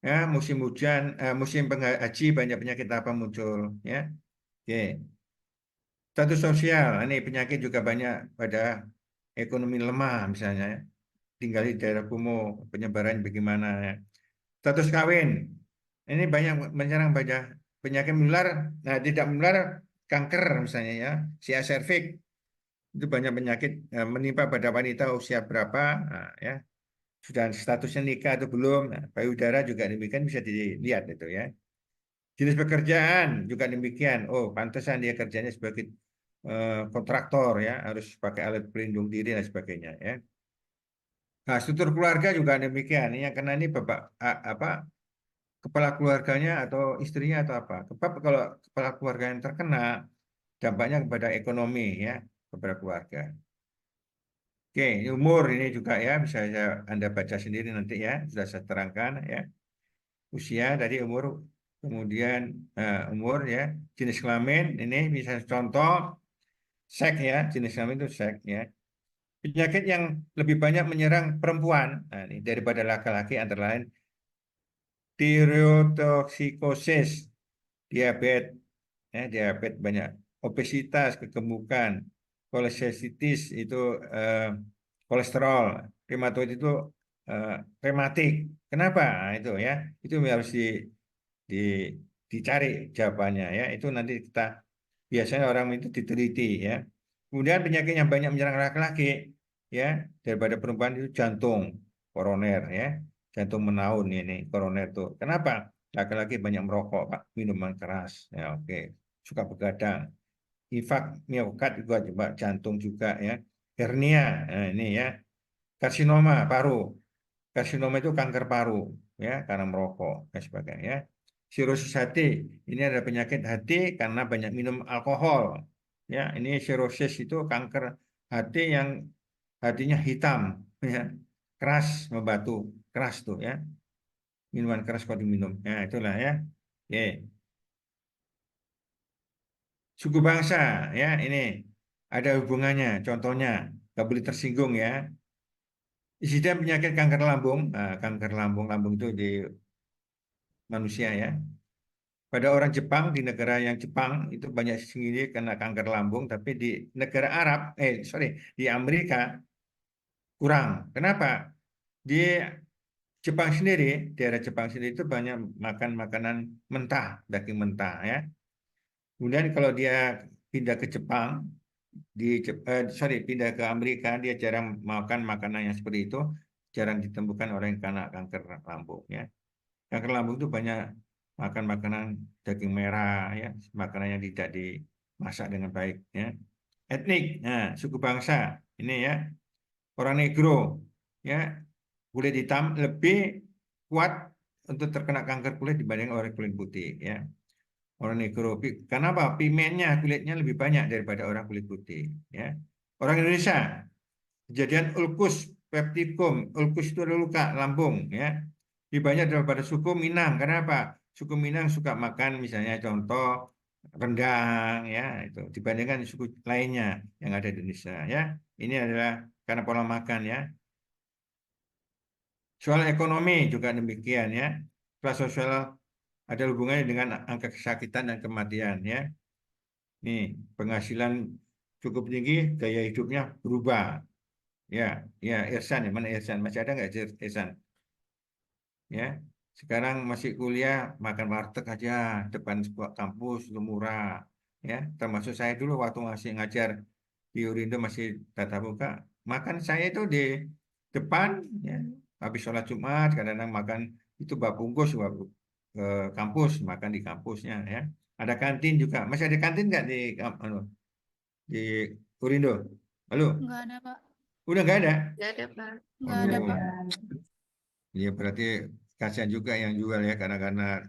Ya, musim hujan, musim haji banyak penyakit apa muncul, ya. Oke. Status sosial, ini penyakit juga banyak pada ekonomi lemah misalnya, ya. Tinggal di daerah kumuh, penyebaran bagaimana, ya. Status kawin, ini banyak menyerang pada penyakit menular, nah tidak menular kanker misalnya ya, CA cervix, itu banyak penyakit menimpa pada wanita usia berapa, nah, ya. Sudah statusnya nikah atau belum, nah, payudara juga demikian bisa dilihat itu ya. Jenis pekerjaan juga demikian, oh pantesan dia kerjanya sebagai kontraktor ya, harus pakai alat pelindung diri dan sebagainya ya. Nah, struktur keluarga juga demikian. Ini yang kena ini bapak apa kepala keluarganya atau istrinya atau apa. Sebab kalau kepala keluarga yang terkena dampaknya kepada ekonomi ya, kepada keluarga. Oke, umur ini juga ya bisa Anda baca sendiri nanti ya, sudah saya terangkan ya. Usia dari umur, kemudian umur ya, jenis kelamin ini bisa contoh seks ya, jenis kelamin itu seks ya. Penyakit yang lebih banyak menyerang perempuan nah, ini, daripada laki-laki antara lain tirotoksikosis, diabetes, ya, diabetes banyak, obesitas, kegemukan, kolestesis itu kolesterol, rheumatoid itu rematik. Kenapa? Nah, itu ya, itu harus di, dicari jawabannya ya. Itu nanti kita biasanya orang itu diteliti ya. Kemudian penyakit yang banyak menyerang laki-laki ya daripada perempuan itu jantung, koroner ya, jantung menaun ini koroner tuh. Kenapa? Laki-laki banyak merokok, Pak, minuman keras. Ya oke, suka begadang. Infak miokard juga coba jantung juga ya. Hernia, nah, ini ya. Karsinoma paru. Karsinoma itu kanker paru ya karena merokok dan sebagainya. Ya. Sirosis hati ini adalah penyakit hati karena banyak minum alkohol. Ya, ini sirosis itu kanker hati yang hatinya hitam, ya, keras membatu, keras tuh ya, minuman keras kalau diminum. Ya, itulah ya. Oke. Suku bangsa ya ini ada hubungannya. Contohnya nggak boleh tersinggung ya. Insiden penyakit kanker lambung, kanker lambung, lambung itu di manusia ya. Pada orang Jepang di negara yang Jepang itu banyak sendiri kena kanker lambung, tapi di negara Arab, di Amerika kurang. Kenapa? Di Jepang sendiri, daerah Jepang sendiri itu banyak makan makanan mentah, daging mentah ya. Kemudian kalau dia pindah ke Jepang, pindah ke Amerika, dia jarang makan makanan yang seperti itu, jarang ditemukan orang yang kena kanker lambung ya. Kanker lambung itu banyak makan makanan daging merah ya, makanan yang tidak dimasak dengan baik ya. Etnik, nah suku bangsa ini ya, orang negro ya, kulit hitam lebih kuat untuk terkena kanker kulit dibanding orang kulit putih ya. Orang negro, karena apa? Pigmennya kulitnya lebih banyak daripada orang kulit putih ya. Orang Indonesia, kejadian ulkus peptikum, ulkus itu adalah luka lambung ya. Lebih banyak daripada suku Minang. Kenapa? Suku Minang suka makan misalnya contoh rendang ya itu dibandingkan suku lainnya yang ada di Indonesia ya. Ini adalah karena pola makan ya. Soal ekonomi juga demikian ya. Kelas sosial ada hubungannya dengan angka kesakitan dan kematian ya. Nih, penghasilan cukup tinggi, gaya hidupnya berubah. Ya, ya Irsan ya, mana Irsan? Masih ada nggak Irsan? Ya, sekarang masih kuliah makan warteg aja depan sebuah kampus itu murah. Ya, termasuk saya dulu waktu masih ngajar di Urindo masih tatap muka, makan saya itu di depan ya, habis sholat Jumat kadang-kadang makan itu bungkus ke kampus, makan di kampusnya ya. Ada kantin juga. Masih ada kantin nggak di Urindo? Halo? Nggak ada, Pak. Udah nggak ada? Nggak ada, Pak. Nggak ada, Oh, Pak. ya berarti kasihan juga yang jual ya karena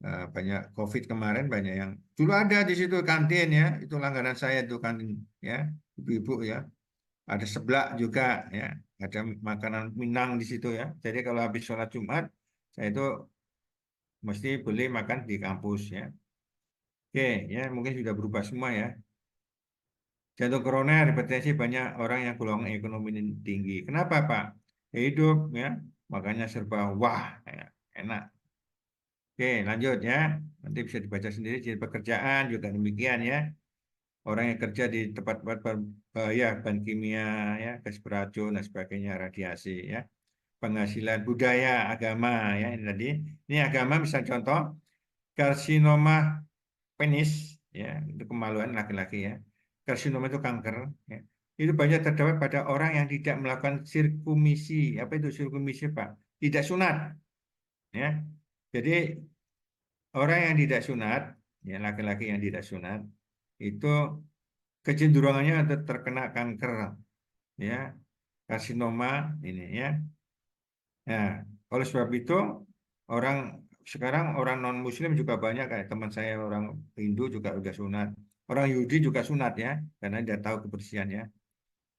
banyak COVID kemarin banyak yang dulu ada di situ kantin ya itu langganan saya tuh kantin ya ibu-ibu ya ada seblak juga ya, ada makanan Minang di situ ya. Jadi kalau habis sholat Jumat, saya itu mesti boleh makan di kampus ya. Oke, ya mungkin sudah berubah semua ya. Jantung koroner, hipertensi banyak orang yang golongan ekonomi tinggi. Kenapa Pak? Ya, hidup ya, makanya serba wah, ya, enak. Oke, lanjut ya. Nanti bisa dibaca sendiri. Jadi pekerjaan juga demikian ya. Orang yang kerja di tempat-tempat berbahaya, bahan kimia, ya, gas beracun dan sebagainya, radiasi ya. Penghasilan budaya, agama ya. Ini tadi. Ini agama misal contoh karsinoma penis ya, itu kemaluan laki-laki ya. Karsinoma itu kanker ya. Itu banyak terdapat pada orang yang tidak melakukan sirkumisi. Apa itu sirkumisi, Pak? Tidak sunat ya. Jadi orang yang tidak sunat, ya laki-laki yang tidak sunat itu kecenderungannya untuk terkena kanker ya, karsinoma ini ya. Nah, oleh sebab itu orang sekarang orang non muslim juga banyak, kayak teman saya orang Hindu juga udah sunat, orang Yahudi juga sunat ya, karena dia tahu kebersihannya.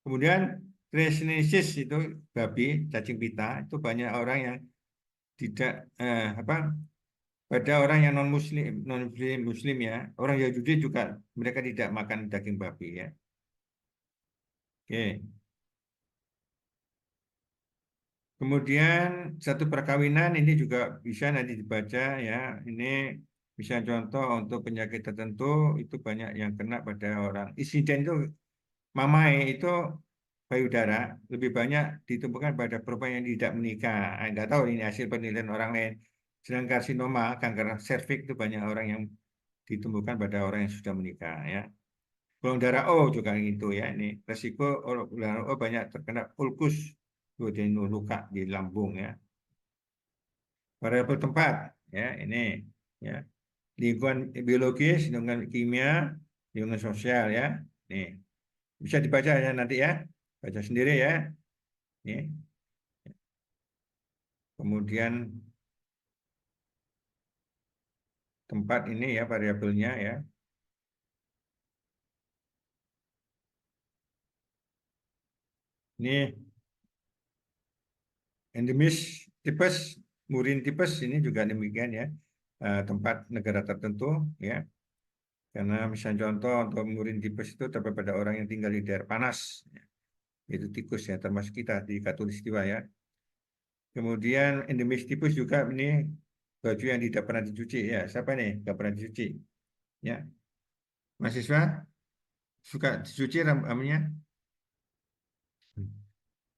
Kemudian trichinosis itu babi cacing pita, itu banyak orang yang tidak apa, pada orang yang non muslim ya, orang Yahudi juga mereka tidak makan daging babi ya. Oke. Kemudian satu perkawinan ini juga bisa nanti dibaca ya. Ini bisa contoh untuk penyakit tertentu itu banyak yang kena pada orang. Insiden itu mamai itu payudara lebih banyak ditemukan pada perempuan yang tidak menikah. Enggak tahu ini hasil penelitian orang lain. Sedangkan karsinoma, kanker serviks itu banyak orang yang ditemukan pada orang yang sudah menikah ya. Golongan darah O juga gitu ya. Ini resiko golongan darah O banyak terkena ulkus, kemudian luka di lambung ya. Variabel tempat ya ini ya. Lingkungan biologis, lingkungan kimia, lingkungan sosial ya. Nih. Bisa dibaca ya nanti ya. Baca sendiri ya. Nih. Kemudian tempat ini ya variabelnya ya. Ini endemis tipes, murin tipes ini juga demikian ya. Tempat negara tertentu ya. Karena misalnya contoh untuk murin tipes itu terdapat pada orang yang tinggal di daerah panas. Itu tikus ya, termasuk kita di Katulistiwa ya. Kemudian endemis tipes juga ini baju yang tidak pernah dicuci ya. Siapa nih? Tidak pernah dicuci. Ya. Mahasiswa suka dicuci rambutnya?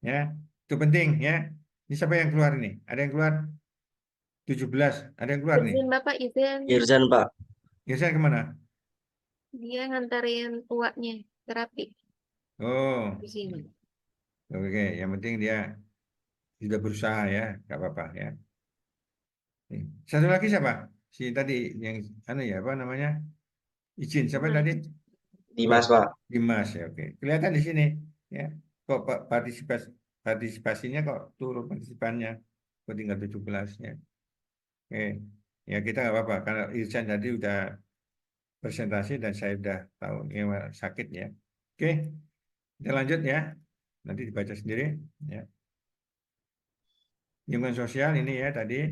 Ya, itu penting ya. Ini siapa yang keluar nih? Ada yang keluar? 17. Ada yang keluar nih? Izin Bapak, izin. Irzan, Pak. Irsan kemana? Dia nganterin tuanya terapi Oh, di sini. oke. Yang penting dia sudah berusaha ya, nggak apa-apa ya. Satu lagi siapa? Si tadi yang ya apa namanya? Izin siapa Dimas. tadi? Dimas, Pak. Dimas ya, oke. Kelihatan di sini ya. Kok partisipasinya kok turun partisipannya? Kok tinggal 17 ya. Oke. Ya kita nggak apa-apa. Kalau Irsan tadi udah presentasi dan saya udah tahu ini sakit ya. Oke. Kita lanjut ya. Nanti dibaca sendiri ya. Lingkungan sosial ini ya tadi.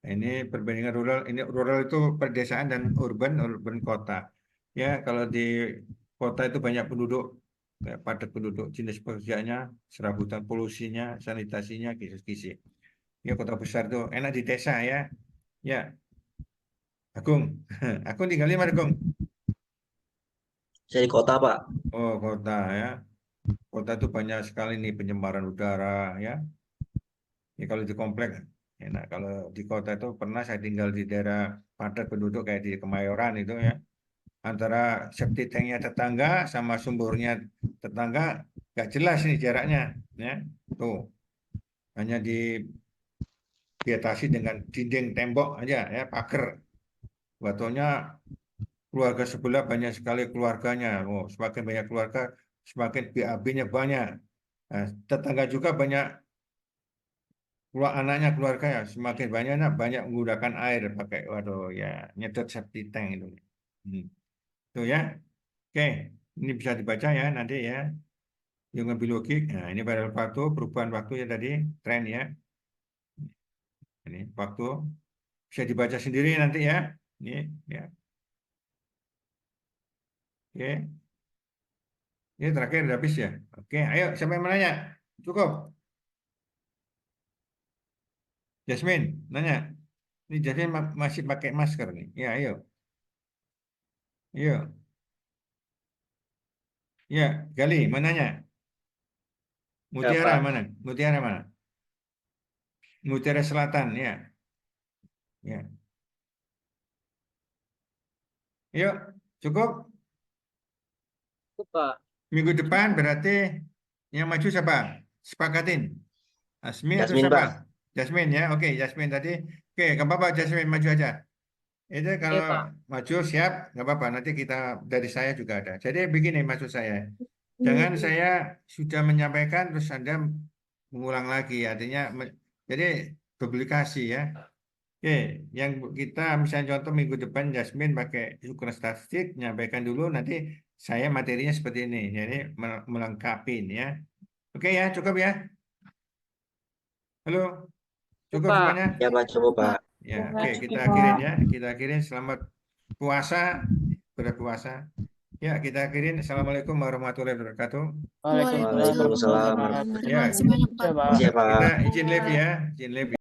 Ini perbandingan rural. Ini rural itu pedesaan dan urban kota. Ya, kalau di kota itu banyak penduduk, ya, padat penduduk, jenis pekerjaannya, serabutan, polusinya, sanitasinya, kisi-kisi. Ya, kota besar itu enak di desa ya. Ya, Agung. Agung tinggal di mana, Agung? Saya di kota, Pak. Oh, kota ya. Kota itu banyak sekali nih pencemaran udara ya. Ini kalau di komplek enak. Kalau di kota itu pernah saya tinggal di daerah padat penduduk kayak di Kemayoran itu ya. Antara septic tanknya tetangga sama sumurnya tetangga nggak jelas nih jaraknya ya. Tuh hanya diatasi dengan dinding tembok aja ya, pagar. Batunya keluarga sebelah banyak sekali keluarganya. Oh, semakin banyak keluarga semakin BAB-nya banyak. Nah, tetangga juga banyak anaknya keluarga ya, semakin banyak menggunakan air pakai waduh ya nyedot septic tank itu. Itu ya. Oke, ini bisa dibaca ya nanti ya. yang lebih logik. Nah, ini pada waktu perubahan waktu ya tadi tren ya. Ini waktu bisa dibaca sendiri nanti ya. Ini ya. Oke. Ini terakhir udah habis ya. Oke, ayo siapa yang mau nanya? Cukup. Jasmine, nanya. Ini Jasmine masih pakai masker nih. Ya, ayo. Ayo. Ya, Gali, mau nanya? Mutiara Pak. mana? Mutiara mana? Mutiara Selatan, ya. Ya. Yuk, cukup. Pak. Minggu depan berarti yang maju siapa? Sepakatin. Asmi atau Jasmine, siapa? Pak. Jasmine ya. Oke, Jasmine tadi. Oke, nggak apa-apa Jasmine maju aja. Itu kalau Pak. maju siap, nggak apa-apa. Nanti kita dari saya juga ada. Jadi begini maksud saya. Jangan saya sudah menyampaikan terus Anda mengulang lagi. Artinya, jadi duplikasi ya. Oke, yang kita misalnya contoh minggu depan Jasmine pakai ukuran statistik, nyampaikan dulu, nanti saya materinya seperti ini. Jadi melengkapi ya. Oke ya, cukup ya. Halo, cukup Pak. semuanya? Ya, Pak, coba, Pak. Ya, oke, kita akhirin ya. Kita akhirin selamat puasa, berpuasa. Ya, kita akhirin. Assalamualaikum warahmatullahi wabarakatuh. Waalaikumsalam warahmatullahi Waalaikumsalam. wabarakatuh. Ya, Terima kasih banyak, Pak. Makasih ya, Pak. kita izin live ya, izin live.